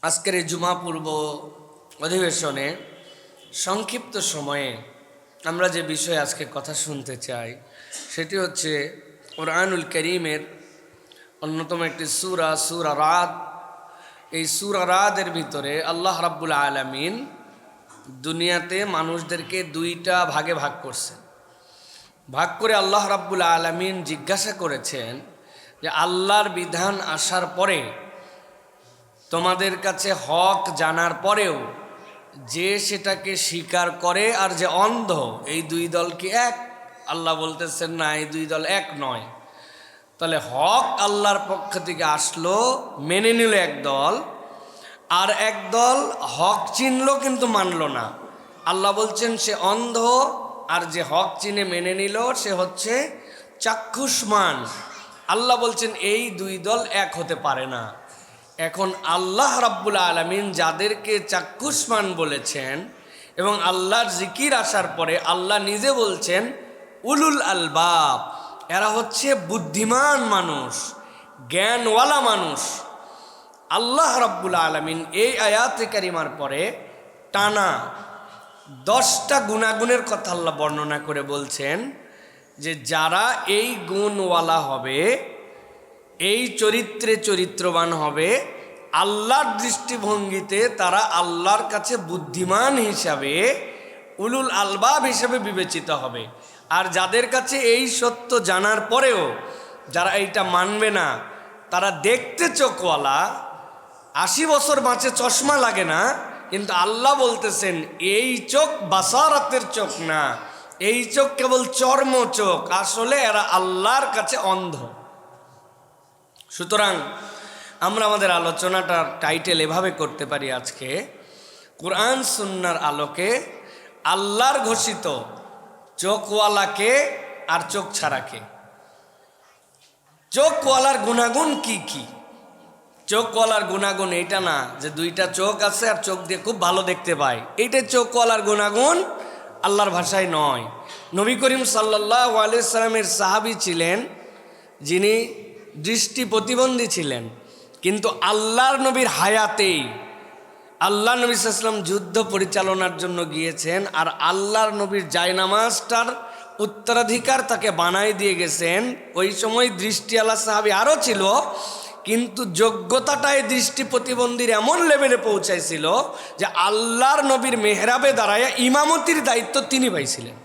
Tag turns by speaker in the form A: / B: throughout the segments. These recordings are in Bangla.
A: আজকের এই জুমা পূর্ব অধিবেশনে সংক্ষিপ্ত সময়ে আমরা যে বিষয়ে আজকে কথা শুনতে চাই সেটি হচ্ছে কুরআনুল কারীমের অন্যতম একটি সূরা রাদ। এই সূরা রাদের ভিতরে আল্লাহ রাব্বুল আলামিন দুনিয়াতে মানুষদেরকে দুইটা ভাগে ভাগ করছেন। ভাগ করে আল্লাহ রাব্বুল আলামিন জিজ্ঞাসা করেছেন যে আল্লাহর বিধান আসার পরে তোমাদের কাছে হক জানার পরেও যে সেটাকে স্বীকার করে আর যে অন্ধ, এই দুই দল কি এক? আল্লাহ বলতেছেন না, এই দুই দল এক নয়। তাহলে হক আল্লাহর পক্ষ থেকে আসলো, মেনে নিল এক দল, আর এক দল হক চিনল কিন্তু মানল না। আল্লাহ বলছেন সে অন্ধ, আর যে হক চিনে মেনে নিল সে হচ্ছে চাক্ষুষ্মান। আল্লাহ বলছেন এই দুই দল এক হতে পারে না। এখন আল্লাহ রাব্বুল আলামিন যাদেরকে চাক্ষুষ্মান বলেছেন এবং আল্লাহর জিকির আসার পরে আল্লাহ নিজে বলছেন উলুল আলবাব, এরা হচ্ছে বুদ্ধিমান মানুষ, জ্ঞানওয়ালা মানুষ। আল্লাহ রাব্বুল আলামিন এই আয়াতে কারিমার পরে টানা 10টা গুণাগুণের কথা আল্লাহ বর্ণনা করে বলছেন যে যারা এই গুণওয়ালা হবে, এই চরিত্রে চরিত্রবান হবে, আল্লাহর দৃষ্টিভঙ্গিতে তারা আল্লাহর কাছে বুদ্ধিমান হিসাবে, উলুল আলবাব হিসাবে বিবেচিত হবে। আর যাদের কাছে এই সত্য জানার পরেও যারা এইটা মানবে না, তারা দেখতে চোখওয়ালা, 80 বছর বাঁচে, চশমা লাগে না, কিন্তু আল্লাহ বলতেছেন এই চোখ বাসারাতের চোখ না, এই চোখ কেবল চর্ম চোখ, আসলে এরা আল্লাহর কাছে অন্ধ। সুতরাং আমরা আমাদের আলোচনাটার টাইটেল এভাবে করতে পারি আজকে, কোরআন সুন্নাহর আলোকে আল্লাহর ঘোষিত চোখওয়ালাকে আর চোখ ছাড়াকে। চোখওয়ালার গুণাগুণ কি কি? চোখওয়ালার গুণাগুণ এইটা না যে দুইটা চোখ আছে আর চোখ দিয়ে খুব ভালো দেখতে পায়, এইটা চোখওয়ালার গুণাগুণ, আল্লাহর ভাষায় নয়। নবী করিম সাল্লাল্লাহু আলাইহি সাল্লামের সাহাবী ছিলেন যিনি দৃষ্টি প্রতিবন্ধী ছিলেন, কিন্তু আল্লাহর নবীর হায়াতেই আল্লাহ নবী সাল্লাল্লাহু আলাইহি ওয়াসাল্লাম যুদ্ধ পরিচালনার জন্য গিয়েছেন, আর আল্লাহর নবীর জায়নামাজটার উত্তরাধিকার তাকে বানাই দিয়ে গেছেন। ওই সময় দৃষ্টিওয়ালা সাহাবী আরও ছিল, কিন্তু যোগ্যতাটাই দৃষ্টি প্রতিবন্ধীর এমন লেভেলে পৌঁছাইছিল যে আল্লাহর নবীর মেহরাবে দাঁড়ায় ইমামতির দায়িত্ব তিনি পাইছিলেন।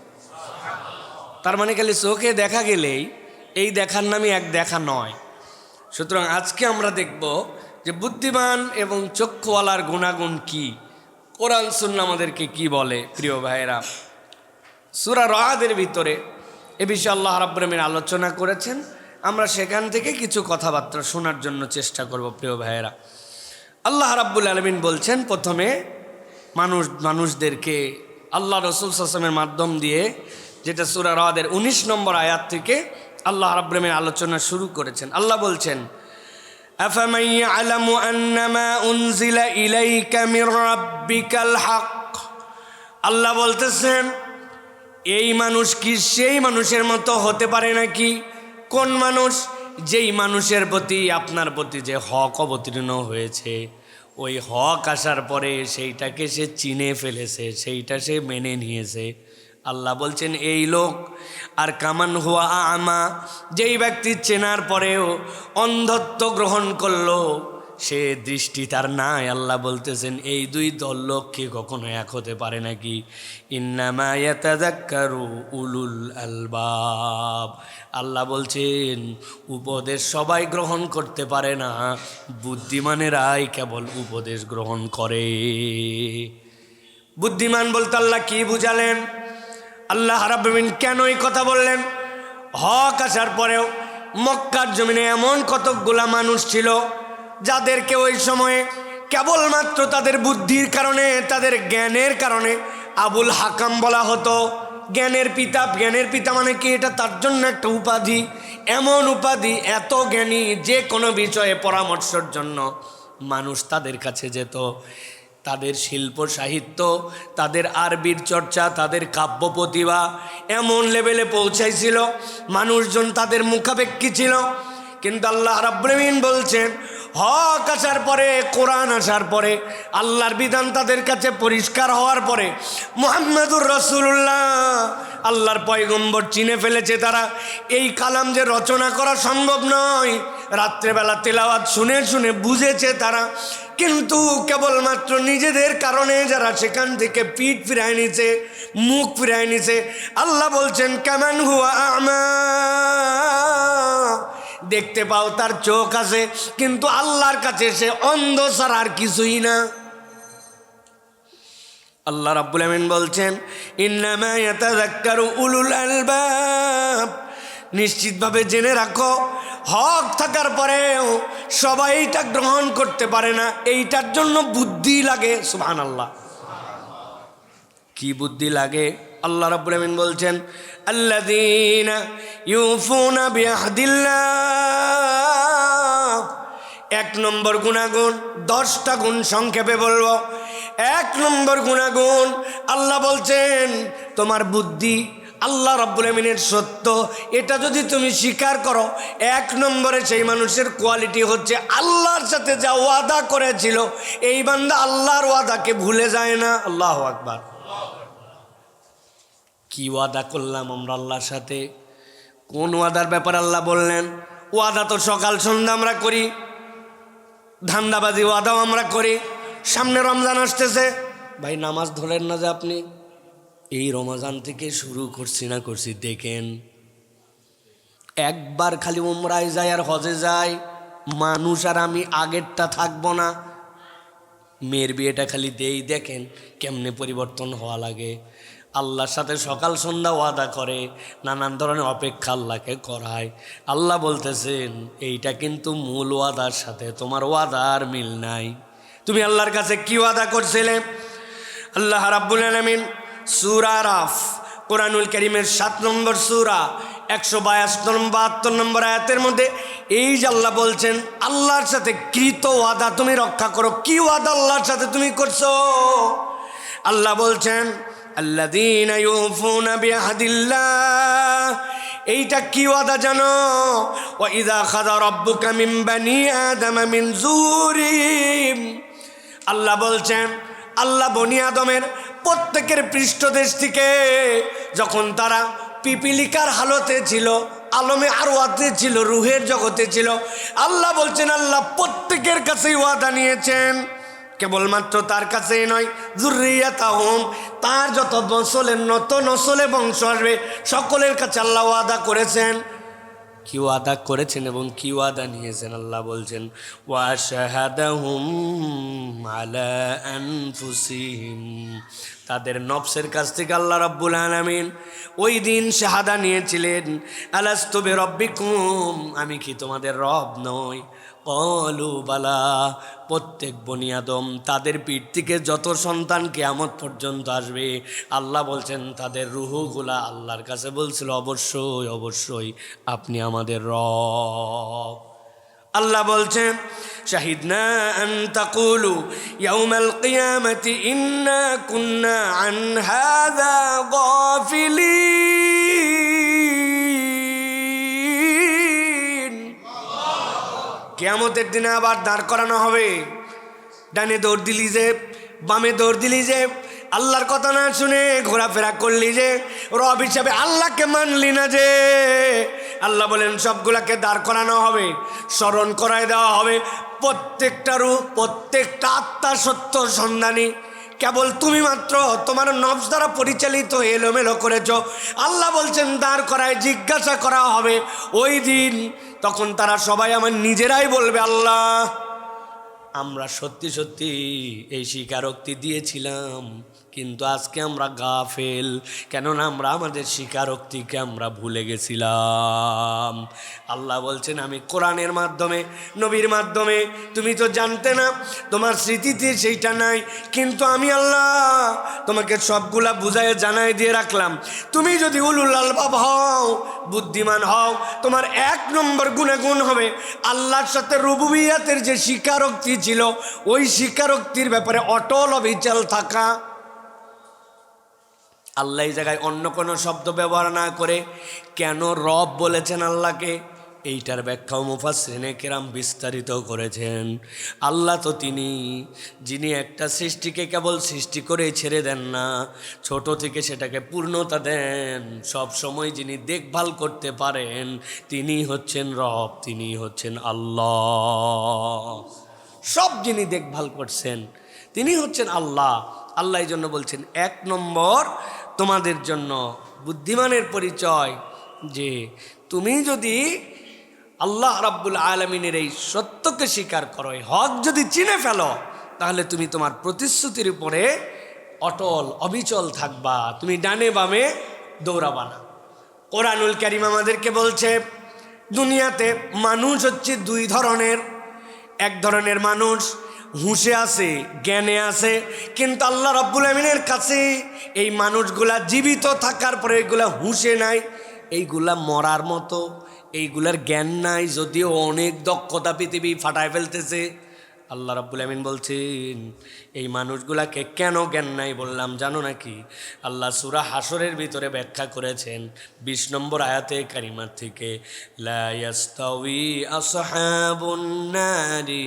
A: তার মানে খালি চোখে দেখা গেলেই এই দেখার নামই এক দেখা নয়। সুতরাং আজকে আমরা দেখব যে বুদ্ধিমান এবং চক্ষুওয়ালার গুণাগুণ কি, কোরআন সুন্নাহ আমাদেরকে কি বলে। প্রিয় ভাইয়েরা, সূরা রাদের ভিতরে এ বিষয়ে আল্লাহ রাব্বুল আলামিন আলোচনা করেছেন। আমরা সেখান থেকে কিছু কথাবার্তা শোনার জন্য চেষ্টা করব। প্রিয় ভাইয়েরা, আল্লাহ রাব্বুল আলামিন বলছেন প্রথমে মানুষদেরকে আল্লাহ রাসূল সাল্লাল্লাহু আলাইহি ওয়াসাল্লামের মাধ্যম দিয়ে, যেটা সূরা রাদের 19 নম্বর আয়াত থেকে আল্লাহ রাব্বুল আলামিন আলোচনা শুরু করেছেন। আল্লাহ বলছেন আফামান ইয়ালামু আন্নামা উনজিলা ইলাইকা মির রাব্বিকাল হক। আল্লাহ বলতেছেন এই মানুষ কি সেই মানুষের মতো হতে পারে নাকি? কোন মানুষ? যেই মানুষের প্রতি, আপনার প্রতি যে হক অবতীর্ণ হয়েছে, ওই হক আসার পরে সেইটাকে সে চিনে ফেলেছে, সেইটা সে মেনে নিয়েছে। আল্লাহ বলছেন এই লোক। আর কামান হুয়া আমা, যেই ব্যক্তি চেনার পরেও অন্ধত্ব গ্রহণ করলো, সে দৃষ্টি তার নাই। আল্লাহ বলতেছেন এই দুই দল লোক কি কখনো এক হতে পারে নাকি? ইন্নামা ইয়াতাযাক্কারু উলুল আলবাব। আল্লাহ বলছেন উপদেশ সবাই গ্রহণ করতে পারে না, বুদ্ধিমানেরাই কেবল উপদেশ গ্রহণ করে। বুদ্ধিমান বলতে আল্লাহ কি বুঝালেন? আল্লাহ রাব্বুল আলামিন কেন এই কথা বললেন? হক আসার পরেও মক্কার জমিনে এমন কতকগুলা মানুষ ছিল যাদেরকে ওই সময়ে কেবলমাত্র তাদের বুদ্ধির কারণে, তাদের জ্ঞানের কারণে আবুল হাকাম বলা হতো। জ্ঞানের পিতা, জ্ঞানের পিতা মানে কি? এটা তার জন্য একটা উপাধি, এমন উপাধি, এত জ্ঞানী যে কোনো বিষয়ে পরামর্শের জন্য মানুষ তাদের কাছে যেত। তাদের শিল্প সাহিত্য, তাদের আরবির চর্চা, তাদের কাব্য প্রতিভা এমন লেভেলে পৌঁছাইছিল, মানুষজন তাদের মুখাপেক্ষী ছিল। কিন্তু আল্লাহ রাব্বুল আলামিন বলছেন হক আসার পরে, কোরআন আসার পরে, আল্লাহর বিধান তাদের কাছে পরিষ্কার হওয়ার পরে, মুহাম্মাদুর রাসূলুল্লাহ আল্লাহর পয়গম্বর চিনে ফেলেছে তারা। এই কালাম যে রচনা করা সম্ভব নয়, রাত্রেবেলা তেলাওয়াত শুনে শুনে বুঝেছে তারা। কিন্তু কেবলমাত্র নিজেদের কারণে যারা সেখান থেকে পিঠ ফিরায় নিছে, মুখ ফিরায় নিছে, আল্লাহ বলছেন কামান হুয়া আমা, দেখতে পাও তার চোখ আছে, কিন্তু আল্লাহর কাছে সে অন্ধ ছাড়া আর কিছুই না। আল্লাহ রাব্বুল আমিন বলছেন ইন্নামা ইয়াতাযাক্কারু উলুল আলবাব, নিশ্চিতভাবে জেনে রাখো হক থাকার পরেও সবাই এটা গ্রহণ করতে পারে না, এইটার জন্য বুদ্ধি লাগে। সুবহানাল্লাহ, কি বুদ্ধি লাগে? আল্লাহ রাব্বুল আমিন বলছেন আল্লাযীনা ইউফুনা বিআহদিল্লাহ। 1 নম্বর গুণাগুণ, 10টা গুণ সংক্ষেপে বলবো। 1 নম্বর গুণাগুণ, আল্লাহ বলছেন তোমার বুদ্ধি আল্লাহ রাব্বুল আমিনের সত্য, এটা যদি তুমি স্বীকার করো, 1 নম্বরে সেই মানুষের কোয়ালিটি হচ্ছে আল্লাহর সাথে যা ওয়াদা করেছিল এই বান্দা আল্লাহর ওয়াদাকে ভুলে যায় না। আল্লাহু আকবার। কি ওয়াদা করলাম আমরা আল্লাহর সাথে? কোন ওয়াদার ব্যাপার আল্লাহ বললেন? ওয়াদা তো সকাল সন্ধ্যা আমরা করি, ধান্দাবাজি ওয়াদাও আমরা করি। সামনে রমজান আসতেছে, ভাই নামাজ ধরেন না যে আপনি? এই রমজান থেকে শুরু করছি দেখেন, একবার খালি উমরায় যায় আর হজে যায় মানুষ, আর আমি আগেরটা থাকবো না। মেয়ের বিয়েটা খালি দেই, দেখেন কেমনে পরিবর্তন হওয়া লাগে। আল্লাহর সাথে সকাল সন্ধ্যা ওয়াদা করে, নানান ধরনের অপেক্ষা আল্লাহকে করায়। আল্লাহ বলতেছেন এইটা কিন্তু মূল ওয়াদার সাথে তোমার ওয়াদার মিল নাই। তুমি আল্লাহর কাছে কি ওয়াদা করছিলে? আল্লাহ রাব্বুল আলামিন সূরা আরাফ, কোরআনুল কারীমের 7 নম্বর সূরা 172 নম্বর আয়াতের মধ্যে এই যে আল্লাহ বলছেন আল্লাহর সাথে কৃত ওয়াদা তুমি রক্ষা করো। কি ওয়াদা আল্লাহর সাথে তুমি করছো? আল্লাহ বলছেন আল্লাযীনা ইউফুনা বিআহদিল্লাহ। এইটা কি ওয়াদা জানো? ওয়া ইযা খাযা রাব্বুকা মিন বানি আদামা মিন যুরিহিম। আল্লাহ বলছেন আল্লাহ বনি আদমের প্রত্যেকের পৃষ্ঠদেশ থেকে যখন তারা পিপিলিকার হালতে ছিল, আলমে আরওয়াতে ছিল, রুহের জগতে ছিল, আল্লাহ বলছেন আল্লাহ প্রত্যেকের কাছেই ওয়াদা নিয়েছেন। কেবলমাত্র তার কাছেই নয়, যুররিয়াতাহুম, তার যত নসলে বংশ আসবে সকলের কাছে আল্লাহ ওয়াদা করেছেন। কি ওয়াদা করেছেন এবং কি ওয়াদা নিয়েছেন? আল্লাহ বলছেন ওয়া শাহাদাহুম আলা আনফুসিহিম, তাদের নফসের কাছ থেকে আল্লাহ রাব্বুল আলামিন ওই দিন শাহাদা নিয়েছিলেন, আলাস্তু বিরাব্বিকুম, আমি কি তোমাদের রব নই? ক্বালু বালা, প্রত্যেক বনি আদম তাদের পিঠ থেকে যত সন্তান কিয়ামত পর্যন্ত আসবে আল্লাহ বলছেন তাদের রূহগুলা আল্লাহর কাছে বলছিল অবশ্যই অবশ্যই আপনি আমাদের রব। আল্লাহ বলছেন শাহিদনা আন তাকুলু ইয়াউমাল কিয়ামাতি ইন্না কুন্না আন হাযা গাফিলিন। কিয়ামতের দিনে আবার দাঁড় করানো হবে। ডানে দৌড় দিলি যে, বামে দৌড় দিলি যে, আল্লাহর কথা না শুনে ঘোরাফেরা করলি যে, রব হিসাবে আল্লাহকে মানলি না যে, আল্লাহ বলেন সবগুলাকে দাঁড় করানো হবে, স্মরণ করায় দেওয়া হবে। প্রত্যেকটা রূহ, প্রত্যেকটা আত্মা সত্য সন্ধানী। কেবল তুমি মাত্র তোমার নফস দ্বারা পরিচালিত এলোমেলো করেছ। আল্লাহ বলছেন দাঁড় করায় জিজ্ঞাসা করা হবে ওই দিন। তখন তারা সবাই আমার নিজেরাই বলবে আল্লাহ আমরা সত্যি সত্যি এই স্বীকারোক্তি দিয়েছিলাম, কিন্তু আজকে আমরা গাফেল, কেননা আমরা আমাদের স্বীকারোক্তিকে আমরা ভুলে গেছিলাম। আল্লাহ বলছেন আমি কোরআনের মাধ্যমে, নবীর মাধ্যমে, তুমি তো জানতে না, তোমার স্মৃতিতে সেইটা নাই, কিন্তু আমি আল্লাহ তোমাকে সবগুলা বুঝায় জানাই দিয়ে রাখলাম। তুমি যদি উলুল আলবাব হও, বুদ্ধিমান হও, তোমার 1 নম্বর গুণাগুণ হবে আল্লাহর সাথে রুবুবিয়াতের যে স্বীকারোক্তি ছিল ওই স্বীকারোক্তির ব্যাপারে অটল অবিচল থাকা। আল্লাহ এই জায়গায় অন্য কোনো শব্দ ব্যবহার না করে কেন রব বলেছেন আল্লাহকে, এইটার ব্যাখ্যাও মুফাসসিরিনে কেরাম বিস্তারিত করেছেন। আল্লাহ তো তিনি যিনি একটা সৃষ্টিকে কেবল সৃষ্টি করে ছেড়ে দেন না, ছোট থেকে সেটাকে পূর্ণতা দেন, সব সময় যিনি দেখভাল করতে পারেন তিনি হচ্ছেন রব, তিনি হচ্ছেন আল্লাহ। সব যিনি দেখভাল করছেন তিনি হচ্ছেন আল্লাহ। আল্লাহ এই জন্য বলছেন 1 নম্বর তোমাদের জন্য বুদ্ধিমানের পরিচয় যে তুমি যদি আল্লাহ রাব্বুল আলামিনের এই সত্যকে স্বীকার করো, হক যদি চিনে ফেলো, তাহলে তুমি তোমার প্রতিশ্রুতির উপরে অটল অবিচল থাকবা, তুমি ডানে বামে দৌড়াবা না। কোরআনুল কারীম আমাদেরকে বলছে দুনিয়াতে মানুষ হচ্ছে 2 ধরনের। এক ধরনের মানুষ হুঁশে আছে, জ্ঞানে আছে, কিন্তু আল্লাহ রাব্বুল আমিনের কাছে এই মানুষগুলা জীবিত থাকার পরে এগুলা হুঁশে নাই, এইগুলা মরার মতো, এইগুলার জ্ঞান নাই, যদিও অনেক দক্ষতা পৃথিবী ফাটায় ফেলতেছে। আল্লাহ রাব্বুল আমিন বলছেন এই মানুষগুলাকে কেন জ্ঞান নাই বললাম জানো নাকি? আল্লাহ সূরা হাসরের ভিতরে ব্যাখ্যা করেছেন 20 নম্বর আয়াতে কারিমার থেকে, লা ইয়াস্তাউই আসহাবুন নারি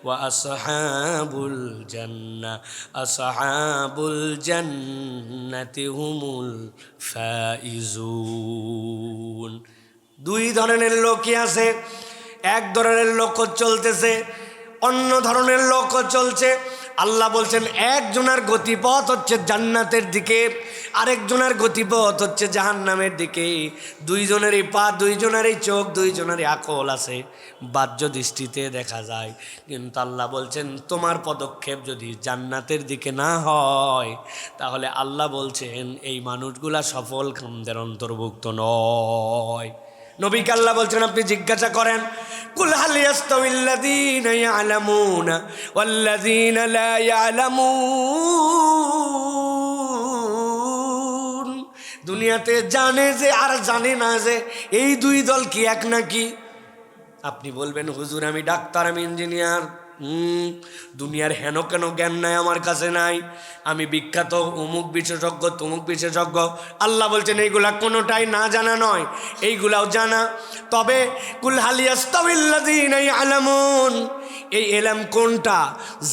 A: ওয়া আসহাবুল জান্নাহ আসহাবুল জান্নাতি হুমুল ফাইজুন। 2 ধরনের লোকই আছে। এক ধরনের লোক চলতেছে, অন্য ধরনের লোক চলছে। আল্লাহ বলছেন একজনের গতিপথ হচ্ছে জান্নাতের দিকে, আরেকজনের গতিপথ হচ্ছে জাহান্নামের দিকে। 2 জনেরই পা, 2 জনেরই চোখ, 2 জনেরই আকল আছে, বাহ্য দৃষ্টিতে দেখা যায়। কিন্তু আল্লাহ বলছেন তোমার পদক্ষেপ যদি জান্নাতের দিকে না হয়, তাহলে আল্লাহ বলছেন এই মানুষগুলা সফল কামদের অন্তর্ভুক্ত নয়। নবীকে আল্লাহ বলছেন আপনি জিজ্ঞাসা করেন, কুল হাল ইয়াস্তাউইল্লাযীনা ইয়ালামুনা ওয়াল্লাযীনা লা ইয়ালামুন। দুনিয়াতে জানে যে আর জানে না যে এই 2 দল কি এক নাকি? আপনি বলবেন হুজুর আমি ডাক্তার, আমি ইঞ্জিনিয়ার, দুনিয়ার হেন কেন জ্ঞান নাই আমার কাছে নাই, আমি বিখ্যাত অমুক বিশেষজ্ঞ তমুক বিশেষজ্ঞ। আল্লাহ বলছেন এইগুলা কোনোটাই না জানা নয়, এইগুলাও জানা। তবে কুল হাল ইয়াস্তাউইল্লাযীনা ইয়ালামুন, এই এলেম কোনটা?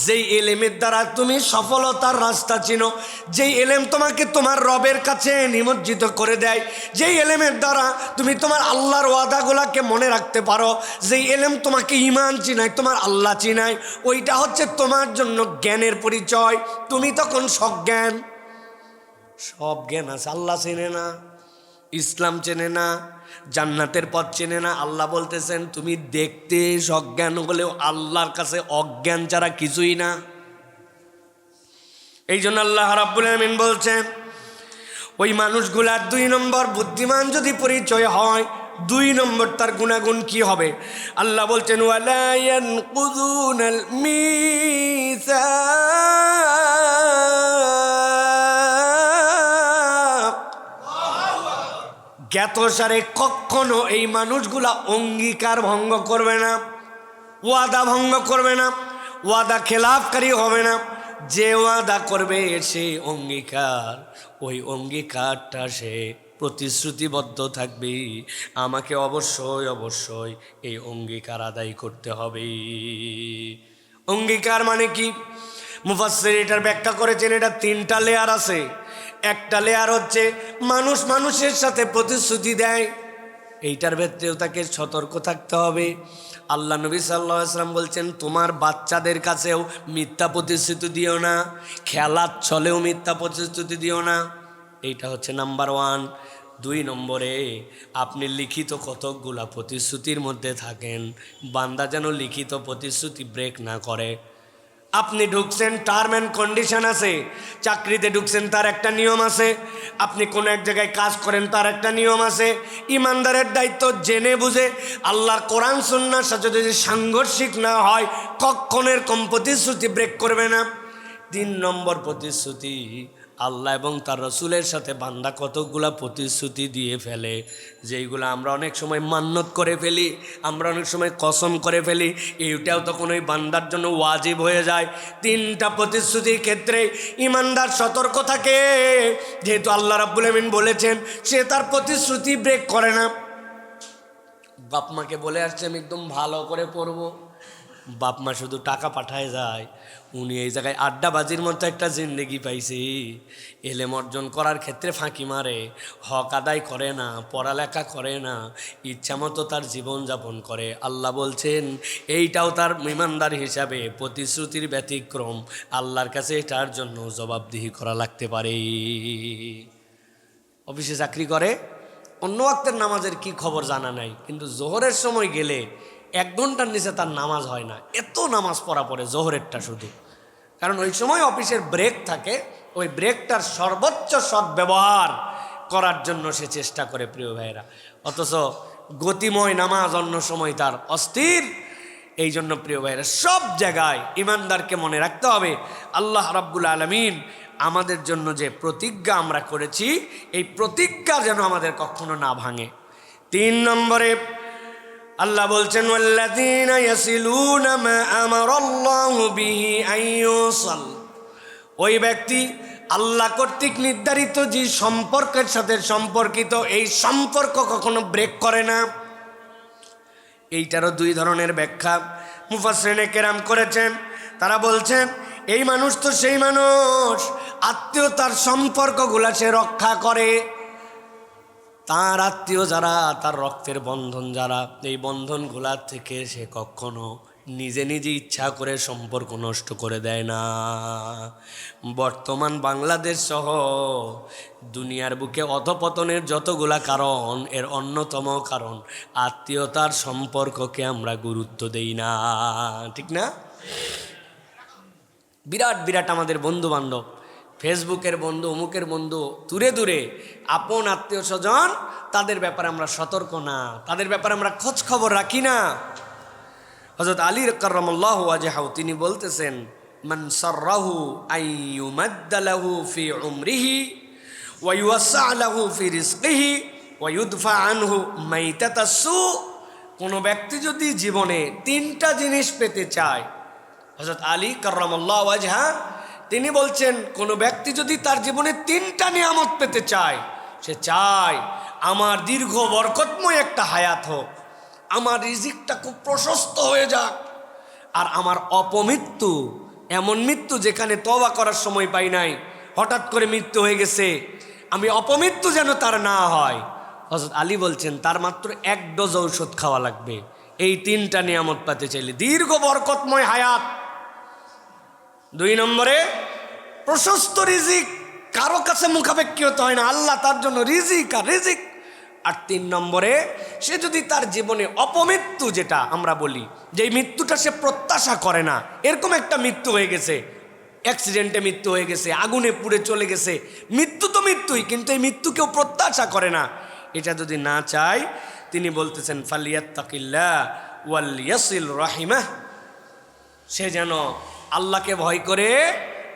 A: যেই এলেমের দ্বারা তুমি সফলতার রাস্তা চিনো, যেই এলেম তোমাকে তোমার রবের কাছে নিমজ্জিত করে দেয়, যেই এলেমের দ্বারা তুমি তোমার আল্লাহর ওয়াদাগুলাকে মনে রাখতে পারো, যেই এলেম তোমাকে ঈমান চিনায়, তোমার আল্লাহ চিনায়, ওইটা হচ্ছে তোমার জন্য জ্ঞানের পরিচয়। তুমি তখন সজ্ঞান, সব জ্ঞান আছে, আল্লাহ চেনে না, ইসলাম চেনে না, জান্নাতের পথ চেনে না। আল্লাহ বলতেছেন তুমি দেখতে সজ্ঞান হলেও আল্লাহর কাছে অজ্ঞান ছাড়া কিছুই না। এই জন্য আল্লাহ রাব্বুল আমিন বলছেন ওই মানুষগুলার 2 নম্বর বুদ্ধিমান যদি পরিচয় হয়, 2 নম্বর তার গুণাগুণ কি হবে? আল্লাহ বলছেন ওয়ালা ইয়ানকুযুনাল মিসাক, জ্ঞাতসারে কখনো এই মানুষগুলা অঙ্গীকার ভঙ্গ করবে না, ওয়াদা ভঙ্গ করবে না, ওয়াদা খেলাফকারী হবে না। যে ওয়াদা করবে সে অঙ্গীকার, ওই অঙ্গীকারটা সে প্রতিশ্রুতিবদ্ধ থাকবে, আমাকে অবশ্যই অবশ্যই এই অঙ্গীকার আদায় করতে হবে। অঙ্গীকার মানে কি? মুফাসসির এটার ব্যাখ্যা করেছেন এটা 3টা লেয়ার আছে। একটা লেয়ার হচ্ছে মানুষ মানুষের সাথে প্রতিশ্রুতি দেয়, এইটার ক্ষেত্রেও তাকে সতর্ক থাকতে হবে। আল্লাহ নবী সাল্লাল্লাহু আলাইহি ওয়াসাল্লাম বলছেন তোমার বাচ্চাদের কাছেও মিথ্যা প্রতিশ্রুতি দিও না, খেলার ছলেও মিথ্যা প্রতিশ্রুতি দিও না। এইটা হচ্ছে নাম্বার 1। 2 নম্বরে আপনি লিখিত কতকগুলা প্রতিশ্রুতির মধ্যে থাকেন, বান্দা যেন লিখিত প্রতিশ্রুতি ব্রেক না করে। আপনি ঢুকছেন, টার্ম অ্যান্ড কন্ডিশন আছে, চাকরিতে ঢুকছেন তার একটা নিয়ম আছে, আপনি কোনো এক জায়গায় কাজ করেন তার একটা নিয়ম আছে। ইমানদারের দায়িত্ব জেনে বুঝে আল্লাহর কোরআন সুন্নাহর সাথে যদি সাংঘর্ষিক না হয় কখনো এরকম প্রতিশ্রুতি ব্রেক করবে না। 3 নম্বর প্রতিশ্রুতি, আল্লাহ এবং তার রসুলের সাথে বান্দা কতকগুলা প্রতিশ্রুতি দিয়ে ফেলে, যেইগুলো আমরা অনেক সময় মান্যত করে ফেলি, আমরা অনেক সময় কসম করে ফেলি, এইটাও তখন ওই বান্দার জন্য ওয়াজিব হয়ে যায়। 3টা প্রতিশ্রুতির ক্ষেত্রে ইমানদার সতর্ক থাকে, যেহেতু আল্লাহ রাব্বুল আমিন বলেছেন সে তার প্রতিশ্রুতি ব্রেক করে না। বাপ মাকে বলে আসছে আমি একদম ভালো করে পড়বো, বাপ মা শুধু টাকা পাঠায় যায়। উনি এই জায়গায় আড্ডাবাজির মতো একটা জিন্দেগি পাইছি, এলেম অর্জন করার ক্ষেত্রে ফাঁকি মারে, হক আদায় করে না, পড়ালেখা করে না, ইচ্ছা মতো তার জীবনযাপন করে। আল্লাহ বলছেন এইটাও তার ইমানদার হিসাবে প্রতিশ্রুতির ব্যতিক্রম, আল্লাহর কাছে এটার জন্য জবাবদিহি করা লাগতে পারে। অফিসে চাকরি করে, অন্য ওয়াক্তের নামাজের কি খবর জানা নাই, কিন্তু জোহরের সময় গেলে 1 ঘন্টার নিচে তার নামাজ হয় না, এত নামাজ পড়া পড়ে জোহরেরটা শুধু। কারণ ওই সময় অফিসের ব্রেক থাকে, ওই ব্রেকটার সর্বোচ্চ সদ্ব্যবহার করার জন্য সে চেষ্টা করে প্রিয় ভাইয়েরা। অথচ গতিময় নামাজ অন্য সময় তার অস্থির। এই জন্য প্রিয় ভাইয়েরা সব জায়গায় ইমানদারকে মনে রাখতে হবে আল্লাহ রাব্বুল আলামিন আমাদের জন্য যে প্রতিজ্ঞা আমরা করেছি, এই প্রতিজ্ঞা যেন আমাদের কখনো না ভাঙে। 3 নম্বরে আল্লাহ বলছেন ওয়াল্লাযীনা ইয়াসিলুনা মা আমারাল্লাহু বিহি আইয়ুসাল, ওই ব্যক্তি আল্লাহ কর্তৃক নির্ধারিত যে সম্পর্কের সাথে সম্পর্কিত, এই সম্পর্ক কখনো ব্রেক করে না। এইটারও 2 ধরনের ব্যাখ্যা মুফাসসিরিনে কেরাম করেছেন। তারা বলছেন এই মানুষ তো সেই মানুষ, আত্মীয়তার সম্পর্কগুলা সে রক্ষা করে। তার আত্মীয় যারা, তার রক্তের বন্ধন যারা, এই বন্ধনগুলা থেকে সে কখনো নিজে নিজে ইচ্ছা করে সম্পর্ক নষ্ট করে দেয় না। বর্তমান বাংলাদেশ সহ দুনিয়ার বুকে অধপতনের যতগুলা কারণ, এর অন্যতম কারণ আত্মীয়তার সম্পর্ককে আমরা গুরুত্ব দেই না, ঠিক না? বিরাট বিরাট আমাদের বন্ধু বান্ধব, ফেসবুকের বন্ধু, অমুকের বন্ধু, দূরে দূরে আপন আত্মীয় স্বজন, তাদের ব্যাপারে আমরা সতর্ক না, তাদের ব্যাপারে আমরা খোঁজ খবর রাখি না। হযরত আলী কাররামাল্লাহু ওয়াজহাহু তিনি বলতেছেন মান সাররাহু আইয়ুমাদ্দা লাহু ফি উমরিহি ওয়া ইউসা লাহু ফি রিজকিহি ওয়া ইউদফা আনহু মাইতাতাস সু, কোনো ব্যক্তি যদি জীবনে 3টা জিনিস পেতে চায়, হযরত আলী কাররামাল্লাহু ওয়াজহা তিনি বলছেন কোনো ব্যক্তি যদি তার জীবনে 3টা নিয়ামত পেতে চায়, সে চায় আমার দীর্ঘ বরকতময় একটা হায়াত হোক, আমার রিজিকটা খুব প্রশস্ত হয়ে যাক, আর আমার অপমৃত্যু, এমন মৃত্যু যেখানে তওবা করার সময় পাই নাই, হঠাৎ করে মৃত্যু হয়ে গেছে, আমি অপমৃত্যু যেন তার না হয়। হযরত আলী বলছেন তার মাত্র 1 ডোজ ঔষধ খাওয়া লাগবে এই 3টা নিয়ামত পেতে চাইলে, দীর্ঘ বরকতময় হায়াত। 2 নম্বরে প্রশস্ত রিজিক, কারো কাছে মুখাপেক্ষী হতে হয় না, আল্লাহ তার জন্য রিজিক আর রিজিক। আর 3 নম্বরে সে যদি তার জীবনে অপমৃত্যু, যেটা আমরা বলি যে মৃত্যুটা সে প্রত্যাশা করে না, এরকম একটা মৃত্যু হয়ে গেছে, অ্যাক্সিডেন্টে মৃত্যু হয়ে গেছে, আগুনে পুড়ে চলে গেছে, মৃত্যু তো মৃত্যুই, কিন্তু এই মৃত্যু কেউ প্রত্যাশা করে না, এটা যদি না চায়, তিনি বলতেছেন ফালিয়াত্তাকিল্লাহ ওয়াল ইয়াসিল রাহিমাহ, সে যেন আল্লাহকে ভয় করে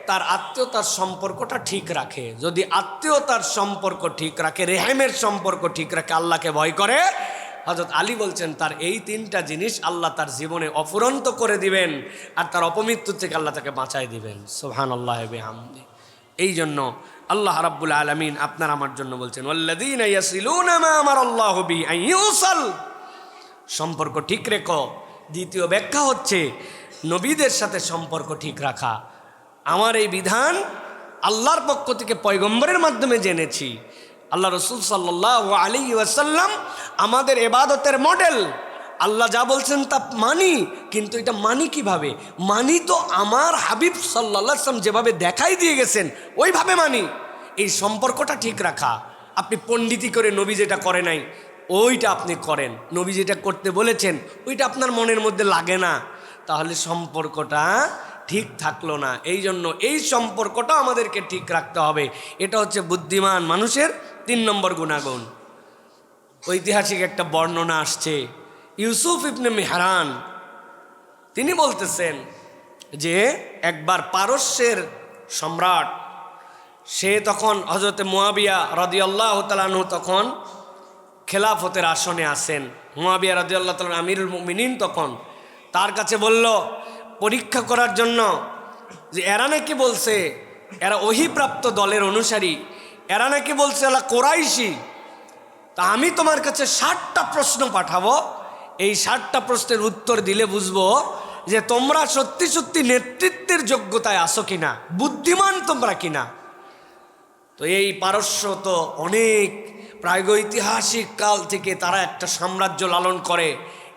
A: তার আত্মীয়তার সম্পর্কটা ঠিক রাখে। যদি আত্মীয়তার সম্পর্ক ঠিক রাখে, রেহেমের সম্পর্ক ঠিক রাখে, আল্লাহকে ভয় করে, হযরত আলী বলছেন তার এই 3টা জিনিস আল্লাহ তার জীবনে অফুরন্ত করে দিবেন, আর তার অপমৃত্যু থেকে আল্লাহ তাকে বাঁচাই দিবেন। সুবহানাল্লাহি ওয়া বিহামদিহি। এই জন্য আল্লাহ রাব্বুল আলামিন আপনার আমার জন্য বলছেন ওয়াল্লাযীনা ইয়াসিলুনা মা আমারাল্লাহু বিহি আন ইউসাল, সম্পর্ক ঠিক রেখো। দ্বিতীয় ব্যাখ্যা হচ্ছে নবীদের সাথে সম্পর্ক ঠিক রাখা। আমার এই বিধান আল্লাহর পক্ষ থেকে পয়গম্বরের মাধ্যমে জেনেছি। আল্লাহ রাসূল সাল্লাল্লাহু আলাইহি ওয়াসাল্লাম আমাদের ইবাদতের মডেল। আল্লাহ যা বলছেন তা মানি, কিন্তু এটা মানি কিভাবে? মানি তো আমার হাবিব সাল্লাল্লাহু আলাইহি ওয়াসাল্লাম যেভাবে দেখাই দিয়ে গেছেন ওইভাবে মানি। এই সম্পর্কটা ঠিক রাখা। আপনি পণ্ডিতি করে নবী যেটা করে নাই ওইটা আপনি করেন, নবী যেটা করতে বলেছেন ওইটা আপনার মনের মধ্যে লাগে না, তাহলে সম্পর্কটা ঠিক থাকলো না। এই জন্য এই সম্পর্কটা আমাদেরকে ঠিক রাখতে হবে। এটা হচ্ছে বুদ্ধিমান মানুষের 3 নম্বর গুণাগুণ। ঐতিহাসিক একটা বর্ণনা আসছে, ইউসুফ ইবনে মেহরান তিনি বলতেছেন যে একবার পারস্যের সম্রাট, সে তখন হযরতে মুয়াবিয়া রাদিয়াল্লাহু তাআলা আনহু তখন খেলাফতের আসনে আছেন। মুয়াবিয়া রাদিয়াল্লাহু তাআলা আমিরুল মুমিনিন তখন তার কাছে বলল পরীক্ষা করার জন্য যে এরা নাকি বলছে এরা ওহীপ্রাপ্ত দলের অনুসারী, এরা নাকি বলছে এরা কোরাইশি, তা আমি তোমার কাছে 60টা প্রশ্ন পাঠাবো, এই 60টা প্রশ্নের উত্তর দিলে বুঝবো যে তোমরা সত্যি সত্যি নেতৃত্বের যোগ্যতায় আসো কিনা, বুদ্ধিমান তোমরা কিনা। তো এই পারস্য তো অনেক প্রাগৈতিহাসিক কাল থেকে তারা একটা সাম্রাজ্য লালন করে,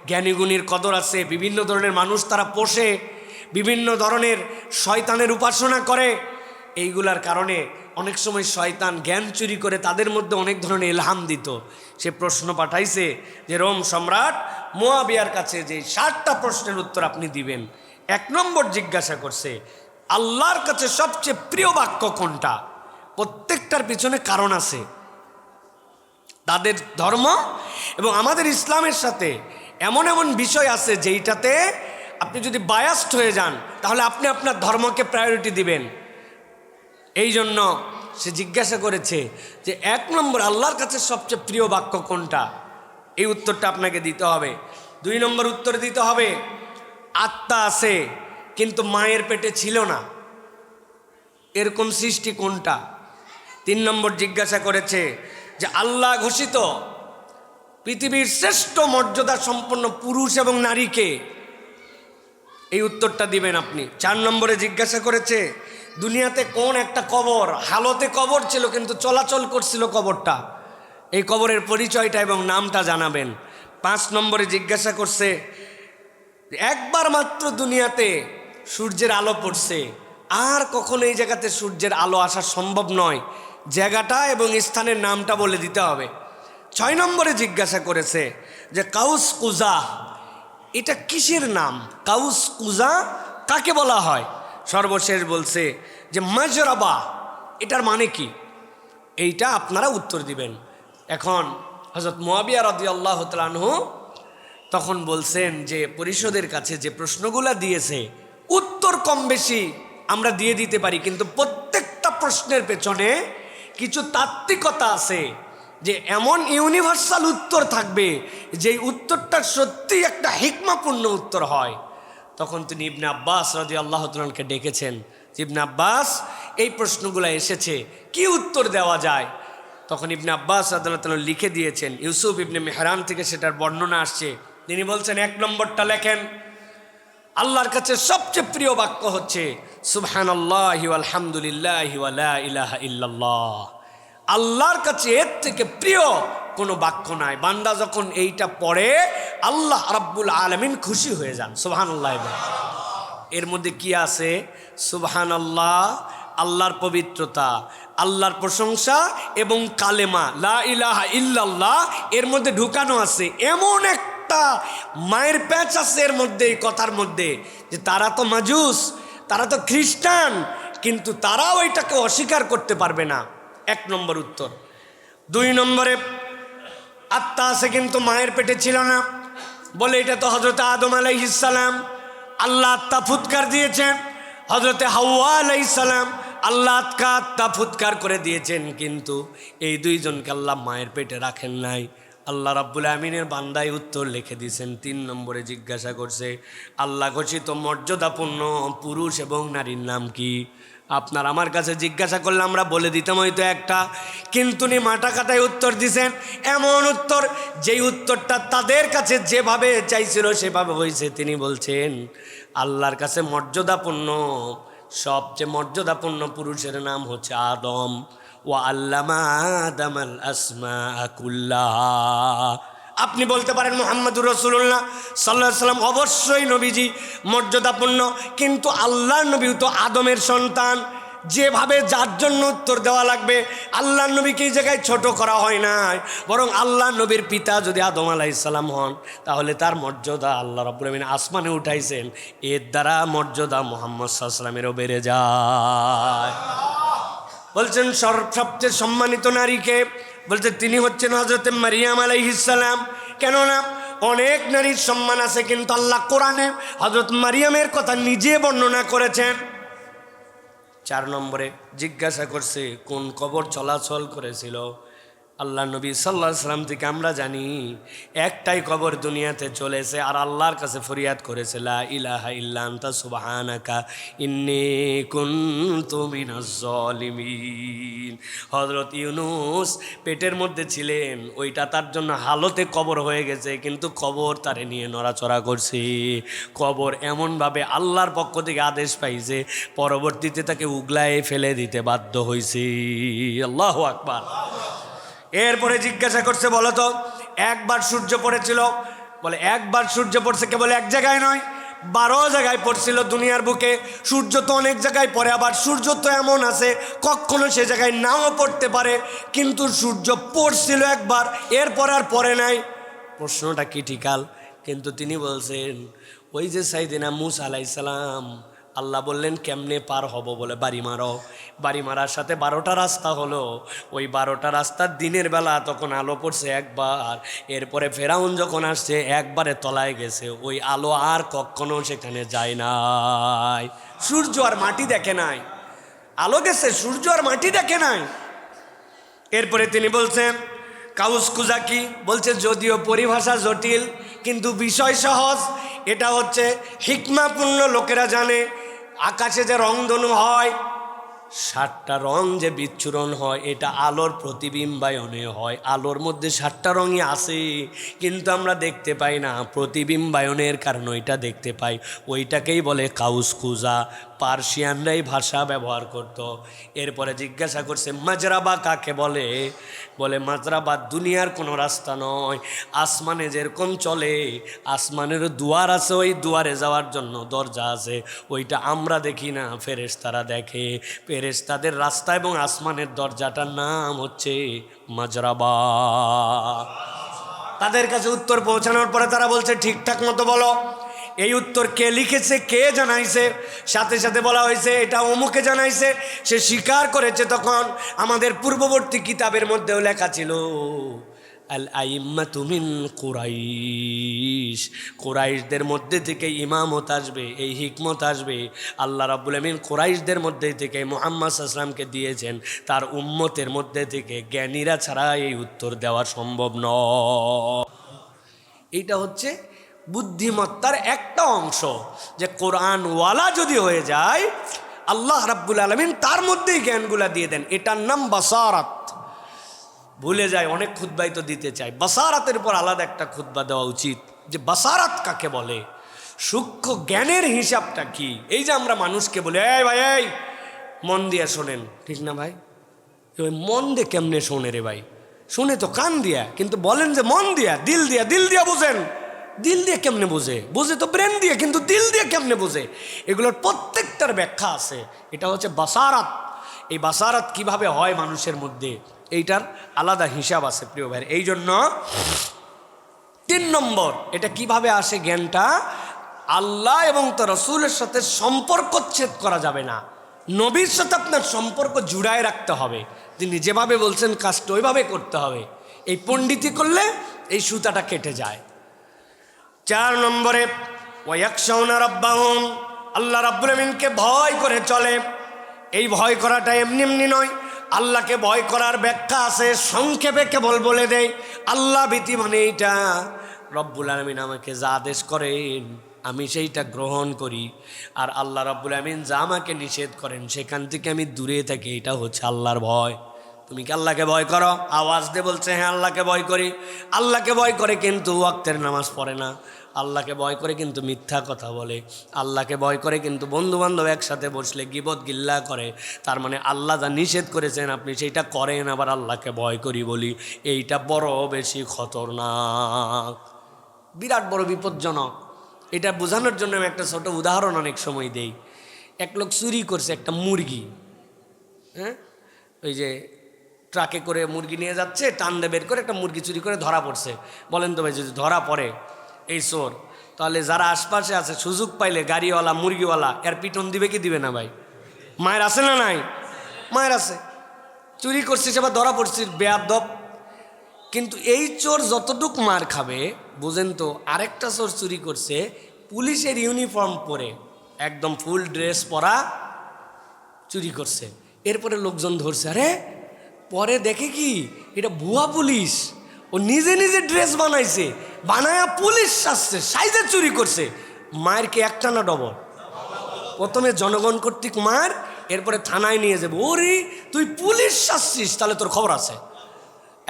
A: জ্ঞানীগুণীর কদর আছে, বিভিন্ন ধরনের মানুষ তারা পোষে, বিভিন্ন ধরনের শয়তানের উপাসনা করে। এইগুলার কারণে অনেক সময় শয়তান জ্ঞান চুরি করে তাদের মধ্যে অনেক ধরনের ইলহাম দিত। সে প্রশ্ন পাঠাইছে যে রোম সম্রাট মুয়াবিয়ার কাছে যে 60টা প্রশ্নের উত্তর আপনি দিবেন। 1 নম্বর জিজ্ঞাসা করছে আল্লাহর কাছে সবচেয়ে প্রিয় বাক্য কোনটা। প্রত্যেকটার পিছনে কারণ আছে। তাদের ধর্ম এবং আমাদের ইসলামের সাথে এমন এমন বিষয় আছে যেইটাতে আপনি যদি বায়াসড হয়ে যান তাহলে আপনি আপনার ধর্মকে প্রায়োরিটি দিবেন। এই জন্য সে জিজ্ঞাসা করেছে যে 1 নম্বর আল্লাহর কাছে সবচেয়ে প্রিয় বাক্য কোনটা, এই উত্তরটা আপনাকে দিতে হবে। 2 নম্বর উত্তর দিতে হবে আত্মা আছে কিন্তু মায়ের পেটে ছিল না, এরকম সৃষ্টি কোনটা। 3 নম্বর জিজ্ঞাসা করেছে যে আল্লাহ ঘোষিত পৃথিবীর শ্রেষ্ঠ মর্যাদা সম্পন্ন পুরুষ এবং নারীকে, এই উত্তরটা দিবেন আপনি। 4 নম্বরে জিজ্ঞাসা করেছে দুনিয়াতে কোন একটা কবর, হালতে কবর ছিল কিন্তু চলাচল করছিল কবরটা, এই কবরের পরিচয়টা এবং নামটা জানাবেন। 5 নম্বরে জিজ্ঞাসা করছে একবার মাত্র দুনিয়াতে সূর্যের আলো পড়ছে, আর কখনো এই জায়গাতে সূর্যের আলো আসা সম্ভব নয়, জায়গাটা এবং স্থানের নামটা বলে দিতে হবে। 6 নম্বরে জিজ্ঞাসা করেছে যে কাউস কুজা এটা কিসের নাম, কাউস কুজা কাকে বলা হয়। সর্বশেষ বলছে যে মাজরাবা এটার মানে কি, এইটা আপনারা উত্তর দিবেন। এখন হযরত মুয়াবিয়া রাদিয়াল্লাহু তাআলা আনহু তখন বলছেন যে পরিষদের কাছে যে প্রশ্নগুলা দিয়েছে উত্তর কম বেশি আমরা দিয়ে দিতে পারি, কিন্তু প্রত্যেকটা প্রশ্নের পেছনে কিছু তাত্ত্বিকতা আছে, যে এমন ইউনিভার্সাল উত্তর থাকবে যেই উত্তরটা সত্যি একটা হিকমাপূর্ণ উত্তর হয়। তখন তিনি ইবনে আব্বাস রাদিয়াল্লাহু তাআলা আনহুকে ডেকেছেন, ইবনে আব্বাস এই প্রশ্নগুলো এসেছে কি উত্তর দেওয়া যায়। তখন ইবনে আব্বাস রাদিয়াল্লাহু তাআলা লিখে দিয়েছেন, ইউসুফ ইবনে মেহরান থেকে সেটার বর্ণনা আসছে। তিনি বলছেন 1 নম্বরটা লেখেন আল্লাহর কাছে সবচেয়ে প্রিয় বাক্য হচ্ছে সুবহানাল্লাহি ওয়ালহামদুলিল্লাহি ওয়া লা ইলাহা ইল্লাল্লাহ। আল্লাহর কাছে এর থেকে প্রিয় কোনো বাক্য নাই। বান্দা যখন এইটা পড়ে আল্লাহ রাব্বুল আলামিন খুশি হয়ে যান। সুবহানাল্লাহ। এর মধ্যে কি আছে? সুবহানাল্লাহ, আল্লাহর পবিত্রতা, আল্লাহর প্রশংসা এবং কালেমা লা ইলাহা ইল্লাল্লাহ এর মধ্যে ঢুকানো আছে। এমন একটা মায়ের প্যাচ আছে এর মধ্যে, এই কথার মধ্যে, যে তারা তো মাজুস, তারা তো খ্রিস্টান, কিন্তু তারাও এটাকে অস্বীকার করতে পারবে না। 1 নম্বর উত্তর। 2 নম্বরে আত্মা আছে কিন্তু মায়ের পেটে ছিল না, বলে এটা তো হযরত আদম আলাইহিস সালাম, আল্লাহ আত্মা ফুৎকার দিয়েছেন। হযরতে হাওয়া আলাইহিস সালাম আল্লাহ আত্মা ফুৎকার করে দিয়েছেন, কিন্তু এই 2 জনকে আল্লাহ মায়ের পেটে রাখেন নাই। আল্লাহ রাব্বুল আমিনের বান্দায় উত্তর লিখে দিয়েছেন। 3 নম্বরে জিজ্ঞাসা করছে আল্লাহ ঘোষিত মর্যাদাপূর্ণ পুরুষ এবং নারীর নাম কি। আপনার আমার কাছে জিজ্ঞাসা করলে আমরা বলে দিতাম হয়তো একটা, কিন্তু উনি মাটা কাটায় উত্তর দিছেন, এমন উত্তর যেই উত্তরটা তাদের কাছে যেভাবে চাইছিল সেভাবে হয়েছে। তিনি বলছেন আল্লাহর কাছে মর্যাদাপূর্ণ, সবচেয়ে মর্যাদাপূর্ণ পুরুষের নাম হচ্ছে আদম। ওয়া আল্লামা আদামাল আসমাআ কুল্লাহা। আপনি বলতে পারেন মুহাম্মদুর রাসূলুল্লাহ সাল্লাল্লাহু আলাইহি সাল্লাম অবশ্যই নবীজি মর্যাদাপূর্ণ, কিন্তু আল্লাহর নবী তো আদমের সন্তান, যেভাবে যার জন্য উত্তর দেওয়া লাগবে। আল্লাহর নবীকে এই জায়গায় ছোট করা হয় নাই, বরং আল্লাহর নবীর পিতা যদি আদম আলাইহিস সালাম হন তাহলে তার মর্যাদা আল্লাহ রাব্বুল আমিন আসমানে উঠাইছেন, এর দ্বারা মর্যাদা মুহাম্মদ সাল্লাল্লাহু আলাইহি সাল্লামেরও বেড়ে যায়। বলছেন সবচেয়ে সম্মানিত নারীকে, বলতে তিনি হচ্ছেন হযরতে মারিয়াম আলাইহিস সালাম। কেননা অনেক নারীর সম্মান আছে, কিন্তু আল্লাহ কোরআনে হযরত মারিয়ামের কথা নিজে বর্ণনা করেছেন। 4 নম্বরে জিজ্ঞাসা করছে কোন কবর চলাচল করেছিল। আল্লাহ নবী সাল্লাল্লাহু আলাইহি সাল্লাম থেকে আমরা জানি একটাই কবর দুনিয়াতে চলেছে, আর আল্লাহর কাছে ফরিয়াদ করেছে, লা ইলাহা ইল্লা আনতা সুবহানাকা ইন্নী কুনতু মিনাজ জালিমিন। হযরত ইউনূস পেটের মধ্যে ছিলেন, ওইটা তার জন্য হালতে কবর হয়ে গেছে, কিন্তু কবর তারে নিয়ে নড়াচড়া করছে। কবর এমনভাবে আল্লাহর পক্ষ থেকে আদেশ পাইছে, পরবর্তীতে তাকে উগলায় ফেলে দিতে বাধ্য হয়েছে। আল্লাহু আকবার। এরপরে জিজ্ঞাসা করছে, বলো তো একবার সূর্য পড়েছিল? বলে একবার সূর্য পড়ছে, কেবল এক জায়গায় নয়, 12 জায়গায় পড়ছিল দুনিয়ার বুকে। সূর্য তো অনেক জায়গায় পড়ে, আবার সূর্য তো এমন আছে কখনো সে জায়গায় নাও পড়তে পারে, কিন্তু সূর্য পড়ছিল একবার, এরপর আর পড়ে নাই। প্রশ্নটা ক্রিটিক্যাল, কিন্তু তিনি বলছেন ওই যে সাইয়েদনা মূসা আলাইহিস সালাম, আল্লাহ বললেন কেমনে পার হব, বলে বাড়ি মারো। বাড়ি মারার সাথে 12টা রাস্তা হলো। ওই 12টা রাস্তার দিনের বেলা তখন আলো পড়ছে একবার, এরপরে ফেরাউন যখন আসছে একবারে তলায় গেছে, ওই আলো আর কখনো সেখানে যায় নাই। সূর্য আর মাটি দেখে নাই, আলো গেছে, সূর্য আর মাটি দেখে নাই। এরপরে তিনি বলছেন কাউস কুজা কি, বলছে যদিও পরিভাষা জটিল কিন্তু বিষয় সহজ। এটা হচ্ছে হিকমাপূর্ণ লোকেরা জানে। আকাশে যে রংধনু হয়, 7টা রং যে বিচ্ছুরণ হয়, এটা আলোর প্রতিবিম্বায়নে হয়। আলোর মধ্যে 7টা রঙই আছে, কিন্তু আমরা দেখতে পাই না, প্রতিবিম্বায়নের কারণে ওইটা দেখতে পাই। ওইটাকেই বলে কাউস কুজা। পার্সিয়ানরাই ভাষা ব্যবহার করত। এরপরে জিজ্ঞাসা করছে মাজরাবা কাকে বলে? বলে মাজরাবা দুনিয়ার কোনো রাস্তা নয়, আসমানে যেরকম চলে, আসমানের দুয়ার আছে, ওই দুয়ারে যাওয়ার জন্য দরজা আছে, ওইটা আমরা দেখি না, ফেরেশতারা দেখে। ফেরেশতাদের রাস্তা এবং আসমানের দরজাটার নাম হচ্ছে মাজরাবা। তাদের কাছে উত্তর পৌঁছানোর পরে তারা বলছে ঠিকঠাক মতো বলো। এই উত্তর কে লিখেছে, কে জানাইছে? সাথে সাথে বলা হয়েছে এটা অমুকে জানাইছে। সে স্বীকার করেছে। তখন আমাদের পূর্ববর্তী কিতাবের মধ্যেও লেখা ছিল আল আইম্মাতু মিন কুরাইশ, কুরাইশদের মধ্যে থেকে ইমামত আসবে, এই হিকমত আসবে। আল্লাহ রাব্বুল আমিন কুরাইশদের মধ্যে থেকে মুহাম্মদ সাল্লাল্লাহু আলাইহি ওয়াসাল্লামকে দিয়েছেন, তার উম্মতের মধ্যে থেকে জ্ঞানীরা ছাড়া এই উত্তর দেওয়া সম্ভব নয়। এইটা হচ্ছে বুদ্ধিমত্তার একটা অংশ, যে কোরআনওয়ালা যদি হয়ে যায়, আল্লাহ রাব্বুল আলামিন তার মধ্যেই জ্ঞানগুলা দিয়ে দেন। এটার নাম বাসারাত। ভুলে যায়, অনেক খুতবাই তো দিতে চাই, বাসারাতের পর আলাদা একটা খুতবা দেওয়া উচিত, যে বাসারাত কাকে বলে, সূক্ষ্ম জ্ঞানের হিসাবটা কি। এই যে আমরা মানুষকে বলি এই ভাই এই মন দিয়া শোনেন, ঠিক না ভাই? ওই মন দিয়ে কেমনে শোনে রে ভাই? শুনে তো কান দিয়া, কিন্তু বলেন যে মন দিয়া, দিল দিয়া, দিল দিয়া বোঝেন। দিল দিয়ে কেমনে বোঝে? বোঝে তো ব্রেন দিয়ে, কিন্তু দিল দিয়ে কেমনে বোঝে? এগুলোর প্রত্যেকটার ব্যাখ্যা আছে। এটা হচ্ছে বাসারাত। এই বাসারাত কিভাবে হয় মানুষের মধ্যে, এইটার আলাদা হিসাব আছে প্রিয় ভাই। এই জন্য 3 নম্বর, এটা কিভাবে আসে জ্ঞানটা, আল্লাহ এবং তার রাসূলের সাথে সম্পর্কচ্ছেদ করা যাবে না। নবীর সাথে আপনার সম্পর্ক জুড়ায় রাখতে হবে। তিনি যেভাবে বলছেন কাজটা ওইভাবে করতে হবে। এই পণ্ডিতি করলে এই সুতাটা কেটে যায়। 4 নম্বরে ওয়ায়াকশাউনা রাব্বাহুম, আল্লাহ রাব্বুল আমিনকে ভয় করে চলে। এই ভয় করাটা এমনি এমনি নয়, আল্লাহকে ভয় করার ব্যাখ্যা আছে, সংক্ষেপে কেবল বলে দেয়। আল্লাহ ভীতি মানে এইটা, রব্বুল আমিন আমাকে যা আদেশ করেন আমি সেইটা গ্রহণ করি, আর আল্লাহ রব্বুল আমিন যা আমাকে নিষেধ করেন সেখান থেকে আমি দূরে থাকি। এটা হচ্ছে আল্লাহর ভয়। তুমি কি আল্লাহকে ভয় করো? আওয়াজ দিয়ে বলছে হ্যাঁ আল্লাহকে ভয় করি। আল্লাহকে ভয় করে কিন্তু ওয়াক্তের নামাজ পড়ে না। আল্লাহকে ভয় করে কিন্তু মিথ্যা কথা বলে। আল্লাহকে ভয় করে কিন্তু বন্ধুবান্ধব একসাথে বসলে গীবত গিল্লা করে। তার মানে আল্লাহ যা নিষেধ করেছেন আপনি সেইটা করেন, আবার আল্লাহকে ভয় করি বলি। এইটা বড় বেশি খতরনাক, বিরাট বড় বিপজ্জনক। এটা বোঝানোর জন্য আমি একটা ছোট উদাহরণ অনেক সময় দেই। এক লোক চুরি করছে একটা মুরগি, হ্যাঁ, ওই যে ট্রাকে করে মুরগি নিয়ে যাচ্ছে, টান দিয়ে বের করে একটা মুরগি চুরি করে ধরা পড়ছে। বলেন তো ভাই, যদি ধরা পড়ে এই চোর, তাহলে যারা আশপাশে আছে সুযোগ পাইলে গাড়িওয়ালা মুরগিওয়ালা এর পিটন দিবে কি দিবে না ভাই? মায়ের আছে না নাই? মায়ের আছে। চুরি করছিস আবার ধরা পড়ছিস, বেয়াদব। কিন্তু এই চোর যতটুক মার খাবে বুঝেন তো, আরেকটা চোর চুরি করছে পুলিশের ইউনিফর্ম পরে, একদম ফুল ড্রেস পরা চুরি করছে। এরপরে লোকজন ধরছে, আরে পরে দেখে কি এটা ভুয়া পুলিশ, ও নিজে নিজে ড্রেস বানাইছে, বানায়া পুলিশ আসছে, সাইজে চুরি করছে। মায়ের কি একটা না ডবল? প্রথমে জনগণ কর্তৃক মার, এরপরে থানায় নিয়ে যাবে। ওরে তুই পুলিশ আসছিস, তাহলে তোর খবর আছে।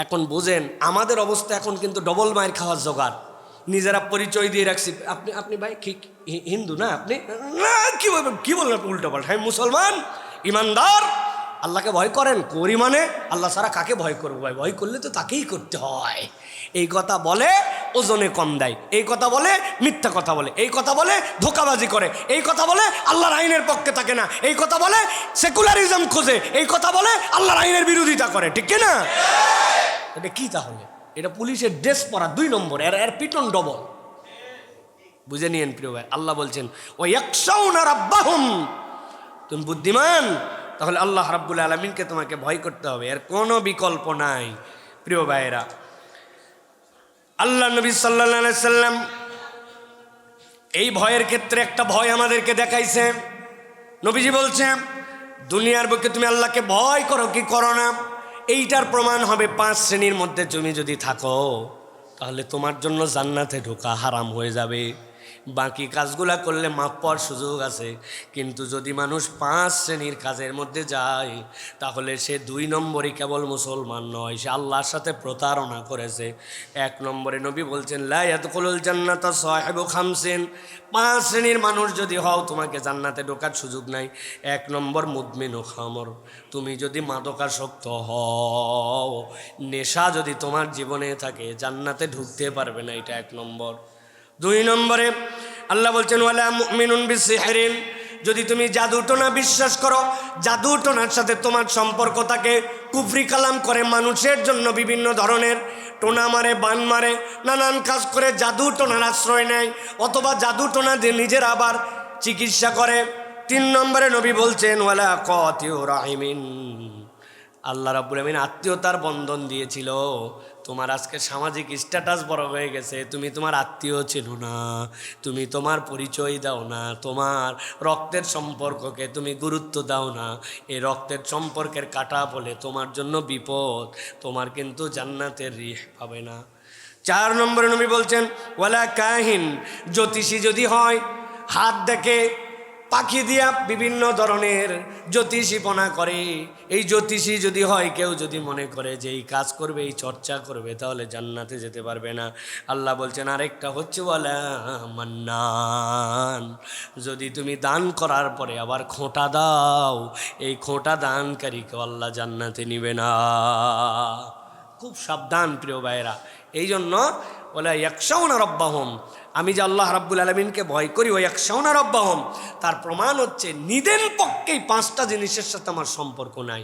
A: এখন বোঝেন আমাদের অবস্থা এখন কিন্তু ডবল মায়ের খাওয়ার জোগাড়। নিজেরা পরিচয় দিয়ে রাখছি, আপনি ভাই কি হিন্দু না? আপনি না, কি বললেন উল্টো পাল্টা? হ্যাঁ মুসলমান, ইমানদার, আল্লাহকে ভয় করেন। করি মানে আল্লাহ ছাড়া কাকে ভয় করবো ভাই? ভয় করলে তো তাকেই করতে হয়। এই কথা বলে ওজনে কম দেয়, এই কথা বলে মিথ্যা কথা বলে, এই কথা বলে ধোকাবাজি করে, এই কথা বলে আল্লাহর আইনের পক্ষে থাকে না, এই কথা বলে সেকুলারিজম খোঁজে, এই কথা বলে আল্লাহর আইনের বিরোধিতা করে। ঠিক কিনা? এটা কি তাহলে? এটা পুলিশের ড্রেস পরা 2 নম্বর, এর পিটন ডবল। বুঝে নিয়েন প্রিয় ভাই। আল্লাহ বলছেন ও ইয়াখশাউনা রাব্বাহুম, তুমি বুদ্ধিমান, তাহলে আল্লাহ রাব্বুল আলামিনকে তোমাকে ভয় করতে হবে, এর কোনো বিকল্প নাই। প্রিয় ভাইয়েরা, আল্লাহ নবী সাল্লাল্লাহু আলাইহি সাল্লাম এই ভয়ের ক্ষেত্রে একটা ভয় আমাদেরকে দেখাইছে। নবীজি বলছেন দুনিয়ার বুকে তুমি আল্লাহকে ভয় করো কি করো না, এইটার প্রমাণ হবে 5 শ্রেণীর মধ্যে তুমি যদি থাকো, তাহলে তোমার জন্য জান্নাতে ঢোকা হারাম হয়ে যাবে। বাকি কাজগুলা করলে মাফ পাওয়ার সুযোগ আছে, কিন্তু যদি মানুষ 5 শ্রেণীর কাজের মধ্যে যায়, তাহলে সে 2 নম্বরই কেবল মুসলমান নয়, সে আল্লাহর সাথে প্রতারণা করেছে। 1 নম্বরে নবী বলছেন লা ইয়াদখুলুল জান্নাতা সাহিবু খামসিন, 5 শ্রেণীর মানুষ যদি হও তোমাকে জান্নাতে ঢোকার সুযোগ নাই। 1 নম্বর মুদমিনু খামর, তুমি যদি মাদকাসক্ত হও, নেশা যদি তোমার জীবনে থাকে, জান্নাতে ঢুকতে পারবে না, এটা 1 নম্বর। 2 নম্বরে আল্লাহ বলছেন ওয়ালা মুমিনুন বিসিহরিন, যদি তুমি জাদুটোনা বিশ্বাস করো, জাদুটোনার সাথে তোমার সম্পর্ক থাকে, কুফরি কালাম করে মানুষের জন্য বিভিন্ন ধরনের টোনা মারে, বান মারে, নানান কাজ করে জাদুটোনার আশ্রয় নেয়, অথবা জাদুটোনা দিয়ে নিজের আবার চিকিৎসা করে। 3 নম্বরে নবী বলছেন ওয়ালা কাতিউর রাহিমিন, আল্লাহ রাব্বুল আমিন আত্মীয়তার বন্ধন দিয়েছিল, তোমার আজকে সামাজিক স্ট্যাটাস বড় হয়ে গেছে, তুমি তোমার আত্মীয় চেনো না, তুমি তোমার পরিচয় দাও না, তোমার রক্তের সম্পর্ককে তুমি গুরুত্ব দাও না, এই রক্তের সম্পর্কের কাটা বলে তোমার জন্য বিপদ, তোমার কিন্তু জান্নাতের রিহ পাবে না। 4 নম্বরে নবী বলছেন ওয়ালা কাহিন, জ্যোতিষী যদি হয়, হাত দেখে পাখি দিয়া বিভিন্ন ধরনের জ্যোতিষীপনা করে, এই জ্যোতিষী যদি হয়, কেউ যদি মনে করে যে এই কাজ করবে, এই চর্চা করবে, তাহলে জান্নাতে যেতে পারবে না। আল্লাহ বলছেন আরেকটা হচ্ছে ওয়ালা মান্নান, যদি তুমি দান করার পরে আবার খোঁটা দাও, এই খোঁটা দানকারীকে আল্লাহ জান্নাতে নিবে না। খুব সাবধান প্রিয় ভাইয়েরা। এই জন্য ওয়ালা ইয়াখশাউনা রাব্বাহুম, আমি যে আল্লাহ রাব্বুল আলামিনকে ভয় করি, ওই ইয়াখশাউনা রাব্বাহুম, তার প্রমাণ হচ্ছে নিদেন পক্ষেই 5টা জিনিসের সাথে আমার সম্পর্ক নাই।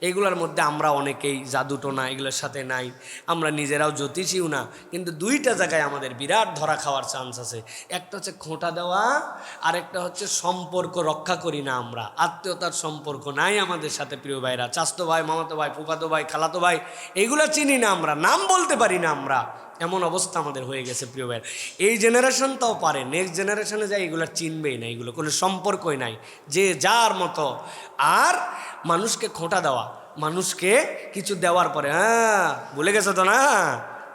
A: এগুলোর মধ্যে আমরা অনেকেই জাদুটোনা এগুলোর সাথে নাই, আমরা নিজেরাও জ্যোতিষীও না, কিন্তু 2টা জায়গায় আমাদের বিরাট ধরা খাওয়ার চান্স আছে। একটা হচ্ছে খোঁটা দেওয়া, আরেকটা হচ্ছে সম্পর্ক রক্ষা করি না আমরা, আত্মীয়তার সম্পর্ক নাই আমাদের সাথে। প্রিয় ভাইরা, চাচতো ভাই, মামাতো ভাই, ফুফাতো ভাই, খালাতো ভাই, এইগুলো চিনি না আমরা, নাম বলতে পারি না আমরা, এমন অবস্থা আমাদের হয়ে গেছে প্রিয় ভাই। এই জেনারেশন তাও পারে, নেক্সট জেনারেশনে যায় এগুলো চিনবেই না, এগুলো কোনো সম্পর্কই নাই, যে যার মতো। আর মানুষকে খোঁটা দেওয়া, মানুষকে কিছু দেওয়ার পরে হ্যাঁ ভুলে গেছো তো না,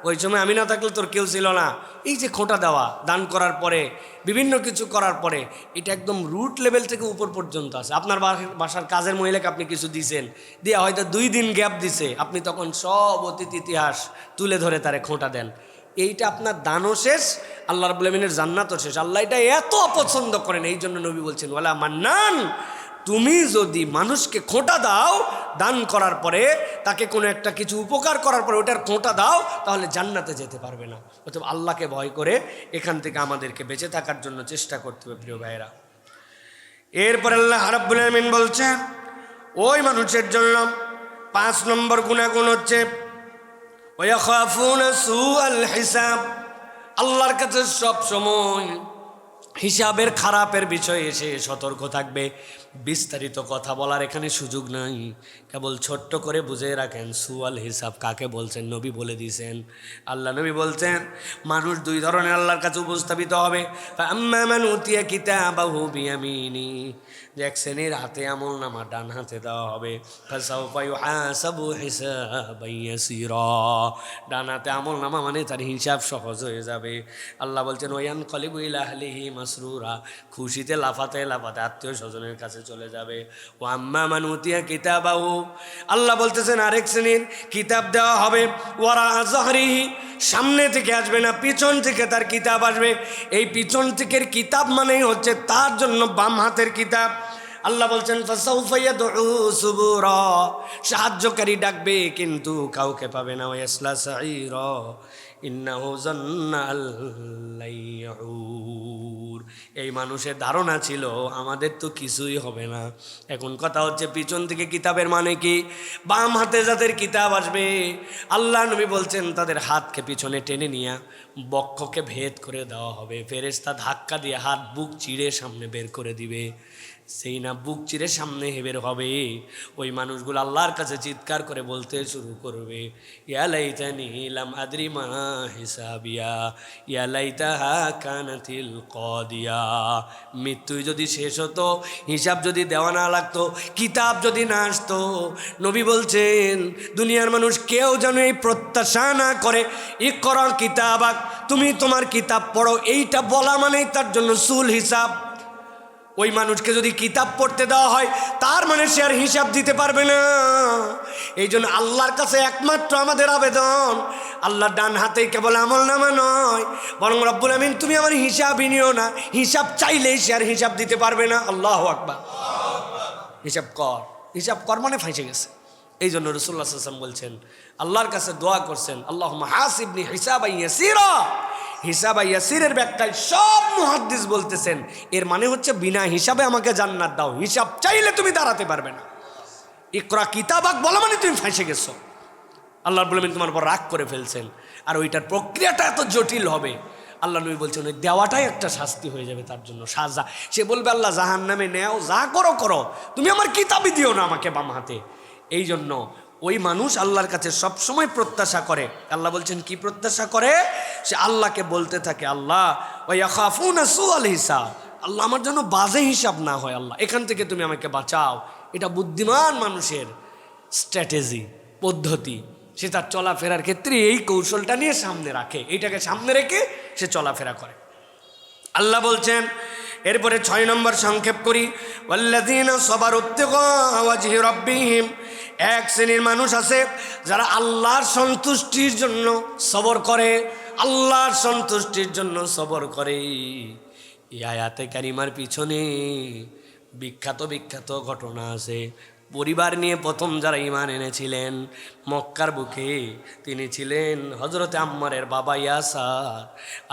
A: ওই সময় আমি না থাকলে তোর কেউ ছিল না, এই যে খোঁটা দেওয়া, দান করার পরে, বিভিন্ন কিছু করার পরে, এটা একদম রুট লেভেল থেকে উপর পর্যন্ত আছে। আপনার বাসার কাজের মহিলাকে আপনি কিছু দিছেন, দিয়ে হয়তো 2 দিন গ্যাপ দিছে, আপনি তখন সব অতীত ইতিহাস তুলে ধরে তারে খোঁটা দেন, এইটা আপনার দানও শেষ, আল্লাহ রাব্বুল আমিনের জান্নাতও শেষ। আল্লাহ এটা এত অপছন্দ করেন, এই জন্য নবী বলছেন ওয়ালা মান্নান, তুমি যদি মানুষকে খোঁটা দাও, দান করার পরে, তাকে কোনো একটা কিছু উপকার করার পরে ওটার খোঁটা দাও, তাহলে জান্নাতে যেতে পারবে না। অথবা আল্লাহকে ভয় করে এখান থেকে আমাদেরকে বেঁচে থাকার জন্য চেষ্টা করতে হবে প্রিয় ভাইয়েরা। এরপর আল্লাহ রাব্বুল আমিন বলছেন ওই মানুষের জন্য 5 নম্বর গুনাহগুণ হচ্ছে ওয়াখাফুনা সুআল হিসাব, আল্লাহর কাছে সব সময় হিসাবের খারাপের বিষয়ে এসে সতর্ক থাকবে। বিস্তারিত কথা বলার এখানে সুযোগ নাই, কেবল ছোট্ট করে বুঝে রাখেন সুয়াল হিসাব কাকে বলছেন। নবী বলে দিয়েছেন, আল্লাহ নবী বলছেন মানুষ দুই ধরনের আল্লাহর কাছে উপস্থাপিত হবে। ফাআম্মা মান উতিয়া কিতাবাহু বিয়ামিনি, যে এক শ্রেণীর হাতে আমল নামা ডান হাতে দেওয়া হবে। ফাসাউফা ইউহাসাবু হিসাবান ইয়াসীরা, ডান হাতে আমল নামা মানে তার হিসাব সহজ হয়ে যাবে। আল্লাহ বলছেন ওয়ায়ানকালিবু ইলা আহলিহি মাসরুরা, খুশিতে লাফাতে লাফাতে আত্মীয় স্বজনের কাছে চলে যাবে। ও আম্মা মান উতিয়া কিতাবাহু, আল্লাহ বলতেছেন আরেক শ্রেণীর কিতাব দেওয়া হবে ওয়ারা যাহরিহি, সামনে থেকে আসবে না, পিছন থেকে তার কিতাব আসবে। এই পিছন থেকের কিতাব মানেই হচ্ছে তার জন্য বাম হাতের কিতাব। আল্লাহ বলছেন ফাসাউফা ইয়াদউ সুবুরা, সাহায্যকারী ডাকবে কিন্তু কাউকে পাবে না। ওয়াসলা সাঈরা ইন্নাহু যান্না আল্লা ইয়াউর, এই মানুষের ধারণা ছিল আমাদের তো কিছুই হবে না। এখন কথা হচ্ছে পিছন থেকে কিতাবের মানে কি? বাম হাতে যাদের কিতাব আসবে আল্লাহ নবী বলছেন তাদের হাতকে পিছনে টেনে নিয়ে বক্ষকে ভেদ করে দেওয়া হবে। ফেরেশতা ধাক্কা দিয়ে হাত বুক চিড়ে সামনে বের করে দিবে। সেই না বুক চিরে সামনে বের হবে, ওই মানুষগুলো আল্লাহর কাছে চিৎকার করে বলতে শুরু করবে ইয়া লাইতানি লাম আদরি মা হিসাবিয়া ইয়া লাইতাহা কানাতিল কাদিয়া। মৃত্যুই যদি শেষ হতো, হিসাব যদি দেওয়া না লাগতো, কিতাব যদি না আসতো, নবী বলছেন দুনিয়ার মানুষ কেউ যেন এই প্রত্যাশা না করে ইকরা কিতাবাক, তুমি তোমার কিতাব পড়ো, এইটা বলা মানেই তার জন্য সুল হিসাব। ওই মানুষকে যদি কিতাব পড়তে দেওয়া হয় তার মানে সে আর হিসাব দিতে পারবে না। এই জন্য আল্লাহর কাছে একমাত্র আমাদের আবেদন, আল্লাহ ডান হাতে কেবল আমল নামা নয়, বরং রব্বুল আমিন তুমি আমার হিসাবই নিও না। হিসাব চাইলেই সে আর হিসাব দিতে পারবে না। আল্লাহু আকবার। হিসাব কর, হিসাব কর মানে ফাঁসে গেছে। এই জন্য রাসূলুল্লাহ সাল্লাল্লাহু আলাইহি ওয়াসাল্লাম বলছেন, আল্লাহর কাছে দোয়া করছেন আল্লাহুম্মা হাসিবনি হিসাবান ইয়াসীরা। হিসাবা ইয়াসিরের ব্যাখ্যায় সব মুহাদ্দিস বলতেছেন এর মানে হচ্ছে বিনা হিসাবে আমাকে জান্নাত দাও, হিসাব চাইলে তুমি দাঁড়াতে পারবে না। ইকরা কিতাবাক বলা মানে তুমি ফাঁসে গেছো, আল্লাহ রাব্বুল আমিন তোমার উপর রাগ করে ফেলছেন। আর ওইটার প্রক্রিয়াটা এত জটিল হবে, আল্লাহ নবী বলছেন ওই দেওয়াটাই একটা শাস্তি হয়ে যাবে তার জন্য, সাজা। সে বলবে আল্লাহ জাহান্নামে নেও, যা করো করো, তুমি আমার কিতাবই দিও না আমাকে বাম হাতে। এই জন্য ওই মানুষ আল্লাহর কাছে সব সময় প্রত্যাশা করে। আল্লাহ বলছেন কি প্রত্যাশা করে? সে আল্লাহকে বলতে থাকে আল্লাহ ওয়ায়াখাফুনা সুআল হিসাব, আল্লাহ আমার জন্য বাজে হিসাব না হয়, আল্লাহ এখান থেকে তুমি আমাকে বাঁচাও। এটা বুদ্ধিমান মানুষের স্ট্র্যাটেজি, পদ্ধতি। সে তার চলাফেরার ক্ষেত্রে এই কৌশলটা নিয়ে সামনে রাখে, এইটাকে সামনে রেখে সে চলাফেরা করে। আল্লাহ বলছেন এরপরে 6 নম্বর সংক্ষেপ করি, ওয়াল্লাযীনা সাবারু ইবতিগা ওয়াজহি রাব্বিহিম, এক শ্রেণীর মানুষ আছে যারা আল্লাহর সন্তুষ্টির জন্য সবর করে, আল্লাহর সন্তুষ্টির জন্য সবর করে। এই আয়াতে কারিমার পিছনে বিখ্যাত বিখ্যাত ঘটনা আছে। পরিবার নিয়ে প্রথম যারা ঈমান এনেছিলেন মক্কার বুকে, তিনি ছিলেন হযরতে আম্মারের বাবা ইয়াসার,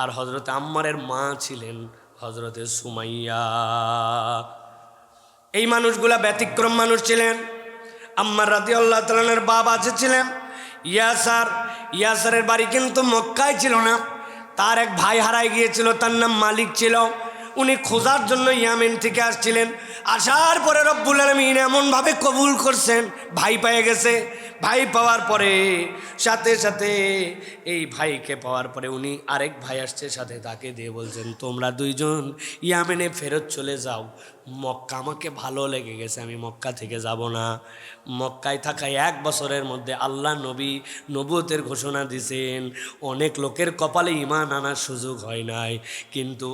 A: আর হযরতে আম্মারের মা ছিলেন হযরতে সুমাইয়া। এই মানুষগুলা ব্যতিক্রম মানুষ ছিলেন। আম্মার রাদিয়াল্লাহু তাআলার বাবা ছিলেন ইয়াসার। ইয়াসারের বাড়ি কিন্তু মক্কায় ছিল না, তার এক ভাই হারায় গিয়েছিল, তার নাম মালিক ছিল। উনি খোঁজার জন্য ইয়ামেন থেকে আসছিলেন। আসার পরে রব্বুল আলামিন এমনভাবে কবুল করছেন, ভাই পেয়ে গেছে। ভাই পাওয়ার পরে সাথে সাথে এই ভাইকে পাওয়ার পরে উনি আরেক ভাই আসছে সাথে, তাকে দিয়ে বলছেন তোমরা দুইজন ইয়ামেনে ফেরত চলে যাও, মক্কা আমাকে ভালো লেগে গেছে, আমি মক্কা থেকে যাব না। মক্কায় থাকা 1 বছরের মধ্যে আল্লাহ নবী নবুয়তের ঘোষণা দিয়েছেন। অনেক লোকের কপালে ঈমান আনার সুযোগ হয় নাই, কিন্তু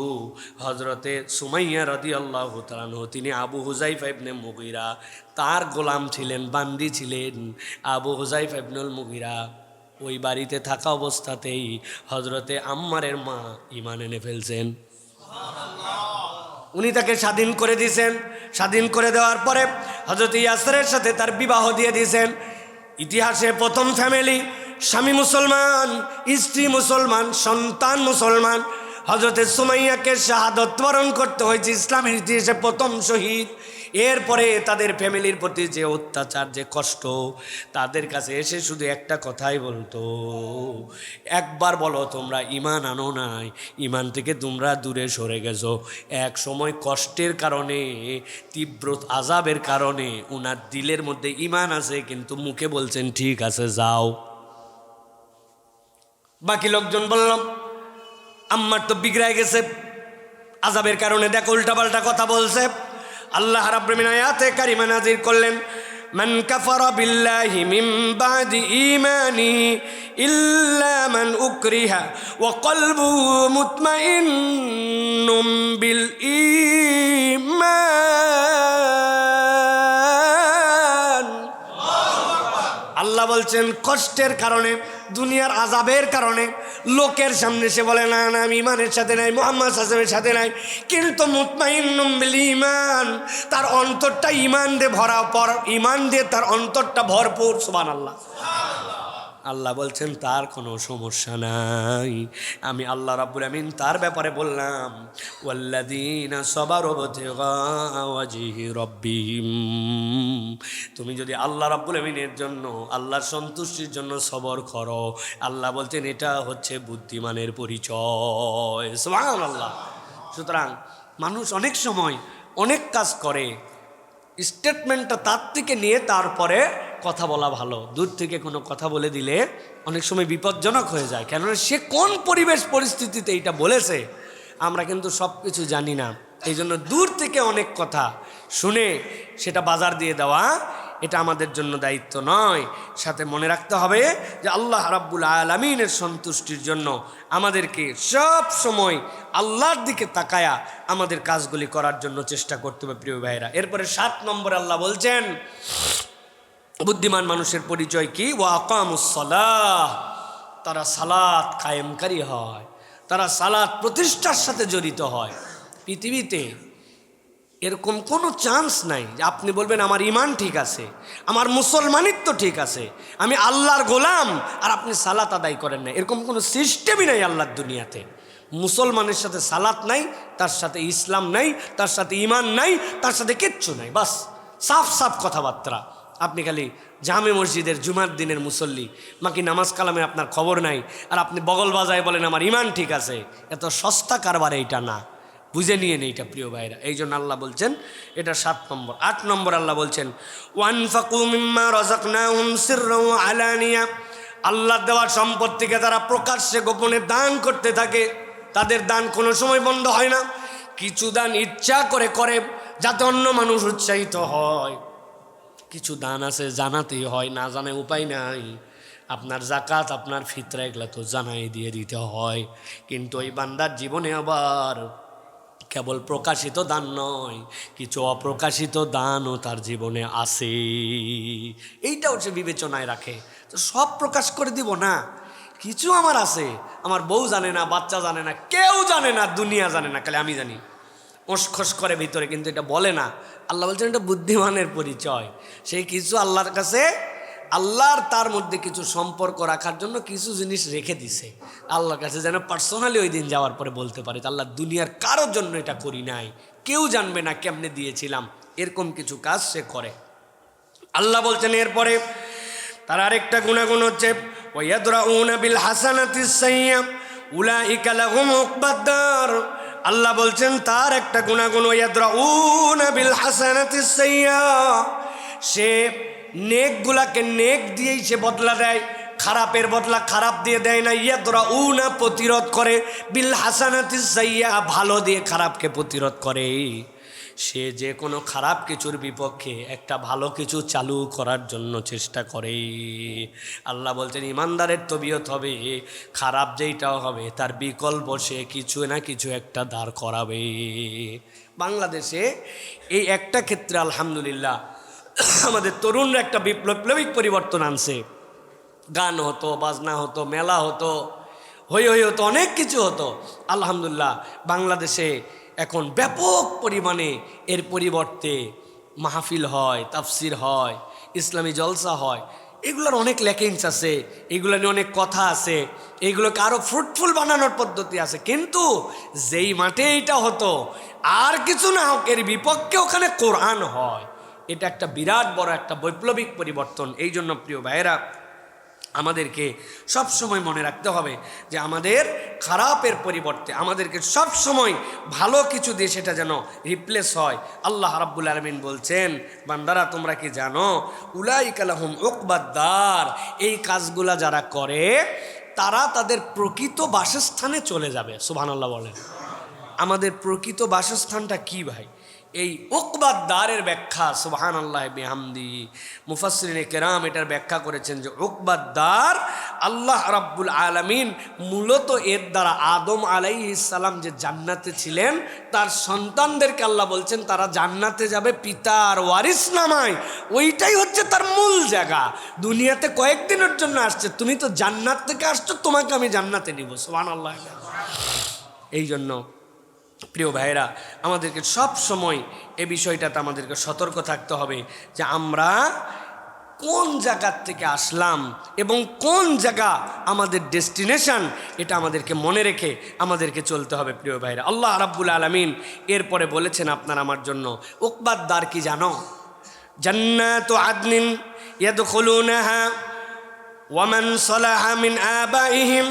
A: হযরতে সুমাইয়া রাদিয়াল্লাহু তাআলা তিনি আবু হুযাইফা ইবনে মুগীরা তার গোলাম ছিলেন, বান্দি ছিলেন। আবু হুযাইফা ইবনুল মুগীরা ওই বাড়িতে থাকা অবস্থাতেই হযরতে আম্মারের মা ঈমান এনে ফেলছেন। উনি তাকে স্বাধীন করে দিয়েছেন। স্বাধীন করে দেওয়ার পরে হযরত ইয়াসরের সাথে তার বিবাহ দিয়ে দিয়েছেন। ইতিহাসে প্রথম ফ্যামিলি, স্বামী মুসলমান, স্ত্রী মুসলমান, সন্তান মুসলমান। হযরতে সুমাইয়াকে শাহাদত বরণ করতে হয়েছে, ইসলামের ইতিহাসে প্রথম শহীদ। এরপরে তাদের ফ্যামিলির প্রতি যে অত্যাচার, যে কষ্ট, তাদের কাছে এসে শুধু একটা কথাই বলতো, একবার বলো তোমরা ঈমান আনো নাই, ঈমান থেকে তোমরা দূরে সরে গেছো। এক সময় কষ্টের কারণে, তীব্র আযাবের কারণে ওনার দিলের মধ্যে ঈমান আছে, কিন্তু মুখে বলছেন ঠিক আছে যাও। বাকি লোকজন বললাম আম্মার তো বিগড়ায় গেছে আযাবের কারণে, দেখো উল্টাপাল্টা কথা বলছে। আল্লাহ রাব্বুল আলামিন আয়াতে কারিমা নাযিল করলেন, মান কাফারা বিল্লাহি মিন বাদি ঈমানিহি ইল্লা মান উকরিহা ওয়া কলবুহু মুতমাইন্নুম বিল ঈমান। আল্লাহ বলছেন কষ্টের কারণে, দুনিয়ার আযাবের কারণে লোকের সামনে সে বলে না না আমি ঈমানের সাথে নাই, মুহাম্মদ সাল্লাল্লাহু আলাইহি ওয়াসাল্লামের সাথে নাই, কিন্তু মুতমাইন্নুম বিল ঈমান, তার অন্তরটা ঈমান দিয়ে ভরা, ঈমান দিয়ে তার অন্তরটা ভরপুর। সুবহানাল্লাহ। আল্লাহ বলছেন তার কোনো সমস্যা নাই। আমি আল্লাহ রাব্বুল আমিন তার ব্যাপারে বললাম, ওয়াল্লাযীনা সাবারু ইবতিগা ওয়াজহি রাব্বিহিম, তুমি যদি আল্লাহ রাব্বুল আমিনের জন্য, আল্লাহর সন্তুষ্টির জন্য সবর করো, আল্লাহ বলছেন এটা হচ্ছে বুদ্ধিমানের পরিচয়। সুবহানাল্লাহ। সুতরাং মানুষ অনেক সময় অনেক কাজ করে, স্টেটমেন্টটা তার থেকে নিয়ে তারপরে কথা বলা ভালো। দূর থেকে কোনো কথা বলে দিলে অনেক সময় বিপজ্জনক হয়ে যায়, কেননা সে কোন পরিবেশ পরিস্থিতিতে এটা বলেছে আমরা কিন্তু সব কিছু জানি না। এই জন্য দূর থেকে অনেক কথা শুনে সেটা বাজার দিয়ে দেওয়া এটা আমাদের জন্য দায়িত্ব নয়। সাথে মনে রাখতে হবে যে আল্লাহ রাব্বুল আলামিনের সন্তুষ্টির জন্য আমাদেরকে সব সময় আল্লাহর দিকে তাকায়া আমাদের কাজগুলি করার জন্য চেষ্টা করতে হবে প্রিয় ভাইরা। এরপরে 7 নম্বর আল্লাহ বলছেন বুদ্ধিমান মানুষের পরিচয় কি? ওয়া আকামুস সালাহ, তারা সালাত কায়েমকারী হয়, তারা সালাত প্রতিষ্ঠার সাথে জড়িত হয়। পৃথিবীতে এরকম কোনো চান্স নাই যে আপনি বলবেন আমার ঈমান ঠিক আছে, আমার মুসলমানিত্ব ঠিক আছে, আমি আল্লাহর গোলাম, আর আপনি সালাত আদায় করেন না। এরকম কোনো সিস্টেমই নাই আল্লাহর দুনিয়াতে। মুসলমানের সাথে সালাত নাই, তার সাথে ইসলাম নাই, তার সাথে ঈমান নাই, তার সাথে কিচ্ছু নাই। বাস সাফ সাফ কথাবার্তা। আপনি খালি জামে মসজিদের জুমার দিনের মুসল্লি, বাকি নামাজ কালামে আপনার খবর নাই, আর আপনি বগল বাজায় বলেন আমার ঈমান ঠিক আছে। এত সস্তা কারবার এইটা না, বুঝে নিয়ে নেই এটা প্রিয় ভাইরা। এই জন্য আল্লাহ বলছেন এটা 7 নম্বর। 8 নম্বর আল্লাহ বলছেন ওয়ানফাকু মিম্মা রাযাকনাহুম সিররাও ওয়া আলানিয়া, আল্লাহ দেওয়ার সম্পদ থেকে তারা প্রকাশ্যে গোপনে দান করতে থাকে। তাদের দান কোনো সময় বন্ধ হয় না। কিছু দান ইচ্ছা করে করে যাতে অন্য মানুষ উৎসাহিত হয়, কিছু দান আছে জানাতেই হয়, না জানায় উপায় নাই। আপনার জাকাত, আপনার ফিতরা, এগুলা তো জানাই দিয়ে দিতে হয়। কিন্তু ওই বান্দার জীবনে আবার কেবল প্রকাশিত দান নয়, কিছু অপ্রকাশিত দানও তার জীবনে আছে। এইটাও সে বিবেচনায় রাখে। তো সব প্রকাশ করে দিব না, কিছু আমার আছে, আমার বউ জানে না, বাচ্চা জানে না, কেউ জানে না, দুনিয়া জানে না, খালি আমি জানি। ওসখস করে ভিতরে, কিন্তু এটা বলে না। আল্লাহ বলছেন এটা বুদ্ধিমানের পরিচয়। সেই কিছু আল্লাহর কাছে, আল্লাহর তার মধ্যে কিছু সম্পর্ক রাখার জন্য কিছু জিনিস রেখে দিছে আল্লাহর কাছে, যেন পার্সোনালি ওই দিন যাওয়ার পরে বলতে পারে আল্লাহ দুনিয়ার কারোর জন্য এটা করি নাই, কেউ জানবে না কেমনে দিয়েছিলাম। এরকম কিছু কাজ সে করে। আল্লাহ বলছেন এরপরে তার আরেকটা গুণাগুণ হচ্ছে ওয়ায়াদরাউনা বিল হাসানাতিস সাইয়্যা উলাইকা লাহুম উকবাদ-দার। আল্লাহ বলছেন তার একটা গুণাগুণ ওয়ায়াদরাউনা বিল হাসানাতিস সাইয়্যা, সে নেকগুলাকে নেক দিয়েই সে বদলা দেয়, খারাপের বদলা খারাপ দিয়ে দেয় না। ইয়াদরাউনা প্রতিরোধ করে, বিল হাসানাতিস সাইয়্যা ভালো দিয়ে খারাপকে প্রতিরোধ করে। সে যে কোনো খারাপ কিছুর বিপক্ষে একটা ভালো কিছু চালু করার জন্য চেষ্টা করে। আল্লাহ বলছেন ইমানদারের তবিয়ত হবে খারাপ যেইটাও হবে তার বিকল্প সে কিছু না কিছু একটা দাঁড় করাবে। বাংলাদেশে এই একটা ক্ষেত্রে আলহামদুলিল্লাহ আমাদের তরুণরা একটা বিপ্লবিক পরিবর্তন আনছে। গান হতো, বাজনা হতো, মেলা হতো, হই হই হতো, অনেক কিছু হতো। আলহামদুলিল্লাহ বাংলাদেশে এখন ব্যাপক পরিমাণে এর পরিবর্তে মাহফিল হয়, তাফসির হয়, ইসলামী জলসা হয়। এগুলোর অনেক ল্যাকিংস আছে, এগুলো নিয়ে অনেক কথা আছে, এইগুলোকে আরও ফ্রুটফুল বানানোর পদ্ধতি আছে। কিন্তু যেই মাঠে এইটা হতো, আর কিছু না হোক, এর বিপক্ষে ওখানে কোরআন হয়, এটা একটা বিরাট বড় একটা বৈপ্লবিক পরিবর্তন। এই জন্য প্রিয় ভাইয়েরা, আমাদেরকে সব সময় মনে রাখতে হবে যে আমাদের খারাপের পরিবর্তে আমাদেরকে সব সময় ভালো কিছু দিয়ে সেটা যেন রিপ্লেস হয়। আল্লাহ রাব্বুল আলামিন বলছেন, বান্দারা তোমরা কি জানো, উলাইকা লাহুম উকবাদ-দার, এই কাজগুলা যারা করে তারা তাদের প্রকৃত বাসস্থানে চলে যাবে। সুবহানাল্লাহ বলেন। আমাদের প্রকৃত বাসস্থানটা কি ভাই? এই উকবাদ-দারের ব্যাখ্যা সুবহানাল্লাহ বিহামদি মুফাসসিরিনে কেরাম এটার ব্যাখ্যা করেছেন যে উকবাদ-দার আল্লাহ রাব্বুল আলামিন মূলত এর দ্বারা আদম আলাইহিস সালাম যে জান্নাতে ছিলেন তার সন্তানদেরকে আল্লাহ বলছেন তারা জান্নাতে যাবে পিতার ওয়ারিস নামায়, ওইটাই হচ্ছে তার মূল জায়গা। দুনিয়াতে কয়েকদিনের জন্য আসছে, তুমি তো জান্নাত থেকে আসছো, তোমাকে আমি জান্নাতে নিব। সুবহানাল্লাহ। এই জন্য প্রিয় ভাইরা, আমাদেরকে সব সময় এই বিষয়টাতে আমাদেরকে সতর্ক থাকতে হবে যে আমরা কোন জায়গার থেকে আসলাম এবং কোন জায়গা আমাদের ডেস্টিনেশন, এটা আমাদেরকে মনে রেখে আমাদেরকে চলতে হবে। প্রিয় ভাইরা, আল্লাহ রাব্বুল আলামিন এরপরে বলেছেন আপনার আমার জন্য উকবাদ-দার কি জানো? জান্নাতু আদনিন ইয়াদখুলুনাহা ওয়া মান সালাহা মিন আবাইহিম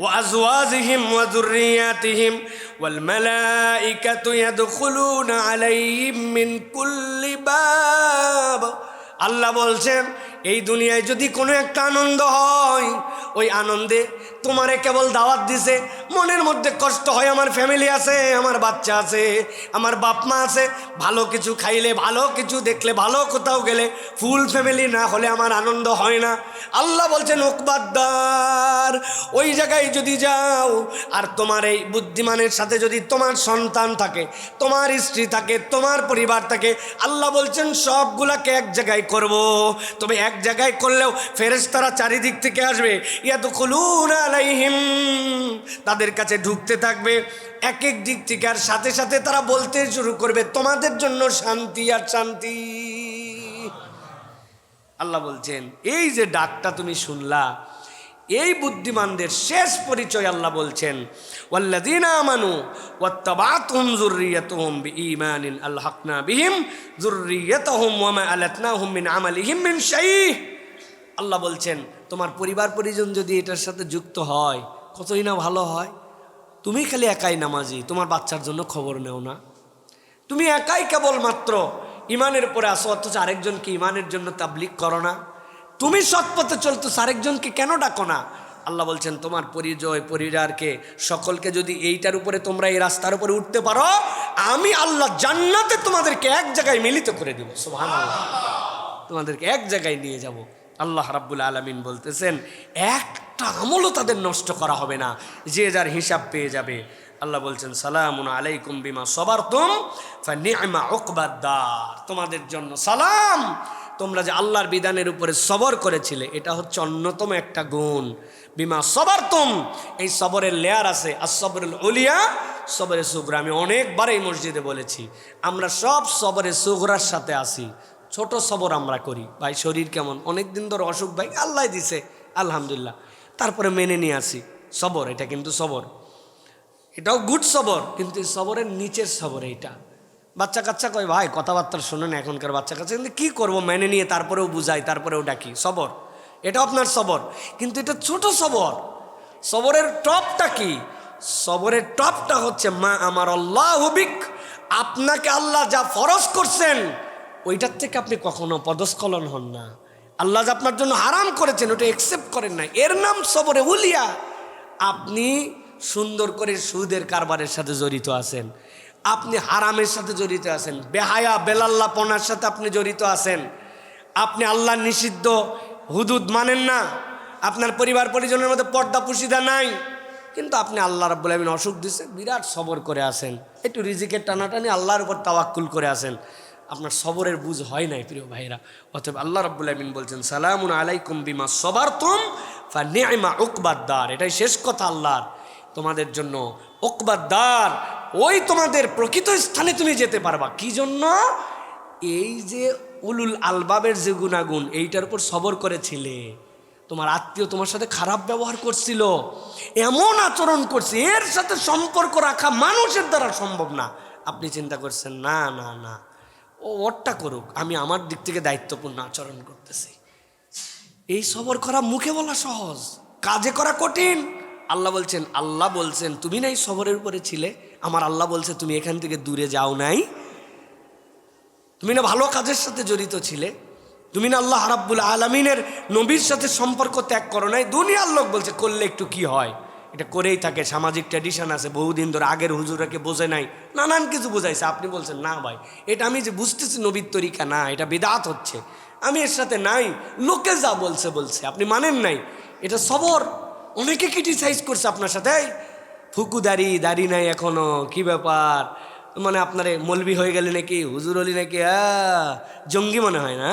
A: وأزواجهم وذرياتهم والملائكة يدخلون عليهم من كل باب। আল্লাহ বলছেন এই দুনিয়ায় যদি কোনো একটা আনন্দ হয়, ওই আনন্দে তোমারে কেবল দাওয়াত দিছে, মনের মধ্যে কষ্ট হয়, আমার ফ্যামিলি আছে, আমার বাচ্চা আছে, আমার বাপ মা আছে, ভালো কিছু খাইলে, ভালো কিছু দেখলে, ভালো কোথাও গেলে, ফুল ফ্যামিলি না হলে আমার আনন্দ হয় না। আল্লাহ বলছেন উকবাদ-দার, ওই জায়গায় যদি যাও আর তোমার এই বুদ্ধিমানের সাথে যদি তোমার সন্তান থাকে, তোমার স্ত্রী থাকে, তোমার পরিবার থাকে, আল্লাহ বলছেন সবগুলাকে এক জায়গায় করব। তবে এক জায়গায় করলেও ফেরেশতারা চারিদিক থেকে আসবে, ইয়াদখুলুনা আলাইহিম, তাদের কাছে ঢুকতে থাকবে এক এক দিক থেকে, আর সাথে সাথে তারা বলতে শুরু করবে তোমাদের জন্য শান্তি আর শান্তি। আল্লাহ বলছেন এই যে ডাকটা তুমি শুনলা, এই বুদ্ধিমানদের শেষ পরিচয় আল্লাহ বলছেন ওয়াল্লাযীনা আমানু ওয়াত্তাবাতুহুম যুররিয়াতুহুম বিঈমানিন আলহাকনা বিহিম যুররিয়াতাহুম ওয়া মা আলাতনাহুম মিন আমালিহিম মিন শাইء। আল্লাহ বলছেন তোমার পরিবার পরিজন যদি এটার সাথে যুক্ত হয় কতই না ভালো হয়। তুমি খালি একাই নামাজি, তোমার বাচ্চার জন্য খবর নেও না, তুমি একাই কেবলমাত্র ইমানের উপরে আসো, অথচ আরেকজনকে ইমানের জন্য তাবলীগ করো না, তুমি সৎ পথে চলতেছ, আরেকজনকে কেন ডাকো না? আল্লাহ বলছেন তোমার পরিচয় পরিবারকে সকলকে যদি এইটার উপরে তোমরা এই রাস্তার উপরে উঠতে পারো, আমি আল্লাহ জান্নাতে তোমাদেরকে এক জায়গায় মিলিত করে দেব। সুবহানাল্লাহ, তোমাদেরকে এক জায়গায় নিয়ে যাব। আল্লাহ রাব্বুল আলামিন বলতেছেন একটা আমলও তাদের নষ্ট করা হবে না, যে যার হিসাব পেয়ে যাবে। আল্লাহ বলছেন সালামুন আলাইকুম বিমা সবারতুম ফানি'মা উকবাদ-দার, তোমাদের জন্য সালাম, তোমরা যে আল্লাহর বিধানের উপরে সবর করেছিলে, এটা হচ্ছে অন্যতম একটা গুণ। বিমা সবারতুম, এই সবরের লেয়ার আছে, as-সবরুল উলিয়া, সবরে সুগরা। আমি অনেকবার এই মসজিদে বলেছি আমরা সব সবরে সুগরার সাথে আসি, ছোট সবর আমরা করি। ভাই শরীর কেমন, অনেক দিন ধরে অসুখ, ভাই আল্লাহ দিছে আলহামদুলিল্লাহ, তারপরে মেনে নিয়ে আসি সবর। এটা কিন্তু সবর, এটাও গুড সবর, কিন্তু এই সবরের নিচের সবর এইটা। বাচ্চা কাচ্চা কয় ভাই কথাবার্তা শোনে না এখনকার বাচ্চা কাচ্চা, কিন্তু কী করবো, মেনে নিয়ে তারপরেও বুঝাই, তারপরেও ডাকি, সবর। এটা আপনার সবর, কিন্তু এটা ছোট সবর। সবরের টপটা কি? সবরের টপটা হচ্ছে মা আমার আল্লাহু বিক, আপনাকে আল্লাহ যা ফরজ করছেন ওইটার থেকে আপনি কখনো পদস্খলন হন না। আল্লাহ যা আপনার জন্য হারাম করেছেন ওটা একসেপ্ট করেন না, এর নাম সবরে উলিয়া। আপনি সুন্দর করে সুদের কারবারের সাথে জড়িত আছেন, আপনি হারামের সাথে জড়িত আছেন, বেহায়া বেলাল্লাপনার সাথে আপনি জড়িত আছেন, আপনি আল্লাহর নিষিদ্ধ হুদুদ মানেন না, আপনার পরিবার পরিজনের মধ্যে পর্দা পুশিদা নাই, কিন্তু আপনি আল্লাহ রাব্বুল আলামিন অসুখ দিচ্ছে, বিরাট সবর করে আছেন, একটু রিজিকের টানাটানি আল্লাহর উপর তাওয়াক্কুল করে আছেন, আপনার সবরের বুঝ হয় নাই প্রিয় ভাইরা। অতএব আল্লাহ রাব্বুল আলামিন বলছেন সালামুন আলাইকুম বিমা সবারতুম ফানি'মা উকবাদ-দার, এটাই শেষ কথা আল্লাহর তোমাদের জন্য। উকবাদ-দার, ওই তোমাদের প্রকৃত স্থানে তুমি যেতে পারবা। কি জন্য? এই যে উলুল আলবাবের যে গুণাগুণ এইটার উপর সবর করেছিলে। তোমার আত্মীয় তোমার সাথে খারাপ ব্যবহার করছিল, এমন আচরণ করছে, এর সাথে সম্পর্ক রাখা মানুষের দ্বারা সম্ভব না। আপনি চিন্তা করছেন না না না, ওরটা করুক, আমি আমার দিক থেকে দায়িত্বপূর্ণ আচরণ করতেছি। এই সবর করা মুখে বলা সহজ, কাজে করা কঠিন। আল্লাহ বলছেন তুমি নাই সবরের উপরে ছিলে, আমার আল্লাহ বলছে তুমি এখান থেকে দূরে যাও নাই, তুমি না ভালো কাজের সাথে জড়িত ছিলে, তুমি না আল্লাহ রাব্বুল আলামিনের নবীর সাথে সম্পর্ক ত্যাগ করো নাই। দুনিয়ার লোক বলছে করলে একটু কি হয়, এটা করেই থাকে, সামাজিক ট্র্যাডিশন আছে, বহুদিন ধরে আগের হুজুরাকে বোঝে নাই, নানান কিছু বোঝাইছে। আপনি বলছেন না ভাই, এটা আমি যে বুঝতেছি নবীর তরিকা না, এটা বিদআত হচ্ছে, আমি এর সাথে নাই, লোকে যা বলছে আপনি মানেন নাই, এটা সবর। অনেকে ক্রিটিসাইজ করছে আপনার সাথে, ফুকু দাড়ি নাই এখনো, কি ব্যাপার, মানে আপনারে মলবি হয়ে গেলে নাকি, হুজুর হলি নাকি, জঙ্গি মনে হয় না,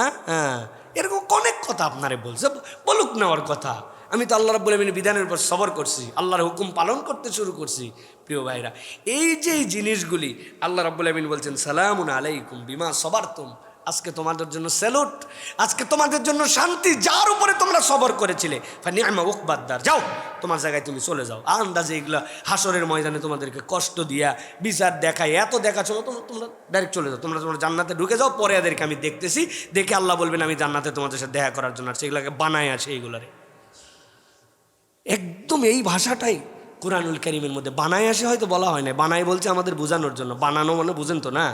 A: এরকম অনেক কথা আপনারে বলছে, বলুক না ওর কথা। আমি তো আল্লাহ রাব্বুল আলামিনের বিধানের উপর সবর করছি, আল্লাহর হুকুম পালন করতে শুরু করছি। প্রিয় ভাইরা, এই যে এই জিনিসগুলি আল্লাহ রাব্বুল আলামিন বলছেন সালামুন আলাইকুম বিমা সবারতুম, আজকে তোমাদের জন্য স্যালুট, আজকে তোমাদের জন্য শান্তি, যার উপরে তোমরা সবর করেছিলে। ফানিআমা উকবাদ্দার, যাও তোমার জায়গায় তুমি চলে যাও। আন্দাজে এগুলা হাসরের ময়দানে তোমাদেরকে কষ্ট দিয়া বিচার দেখায়, এত দেখাচ্ছ, তোমরা ডাইরেক্ট চলে যাও, তোমরা জান্নাতে ঢুকে যাও, পরে এদেরকে আমি দেখতেছি, দেখে আল্লাহ বলবেন আমি জান্নাতে তোমাদের সাথে দেখা করার জন্য আসছি। এগুলাকে বানায় আছে, এইগুলারে একদম এই ভাষাটাই কুরআনুল কারীমের মধ্যে বানায় আসে, হয়তো বলা হয় না, বানায় বলছে আমাদের বোঝানোর জন্য। বানানো মানে বুঝেন তো না,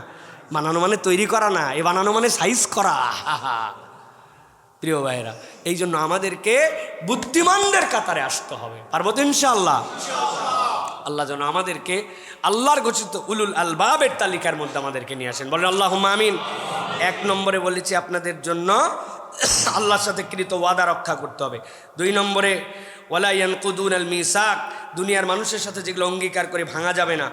A: বানানো মানে তৈরি করা না, এ বানানো মানে সাইজ করা। প্রিয় ভাইরা, এই জন্য আমাদেরকে বুদ্ধিমানদের কাতারে আসতে হবে, পারবো তো ইনশাআল্লাহ। আল্লাহ যেন আমাদেরকে আল্লাহর ঘোষিত উলুল আলবাবের তালিকার মধ্যে আমাদেরকে নিয়ে আসেন, বলেন আল্লাহুম্মা আমিন। 1 নম্বরে বলেছি আপনাদের জন্য আল্লাহর সাথে কৃত ওয়াদা রক্ষা করতে হবে। 2 নম্বরে ওয়ালা ইয়ানকুদুনাল মিসাক, দুনিয়ার মানুষের সাথে যেগুলো অঙ্গীকার করে ভাঙা যাবে না।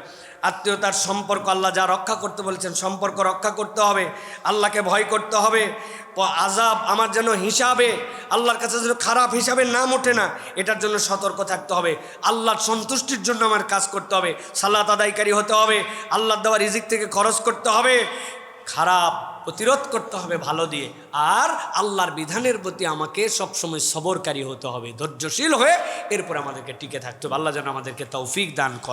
A: আত্মীয়তার সম্পর্ক আল্লাহ যা রক্ষা করতে বলেছেন, সম্পর্ক রক্ষা করতে হবে, আল্লাহকে ভয় করতে হবে। আযাব আমার যেন হিসাবে আল্লাহর কাছে যেন খারাপ হিসাবে নাম ওঠে না, এটার জন্য সতর্ক থাকতে হবে। আল্লাহর সন্তুষ্টির জন্য আমার কাজ করতে হবে, সালাত আদায়কারী হতে হবে, আল্লাহর দেওয়া রিজিক থেকে খরচ করতে হবে, খারাপ প্রতিরোধ করতে হবে ভালো দিয়ে, আর আল্লাহর বিধানের প্রতি আমাকে সবসময় সবরকারী হতে হবে, ধৈর্যশীল হয়ে এরপর আমাদেরকে টিকে থাকতে হবে। আল্লাহ যেন আমাদেরকে তৌফিক দান করে।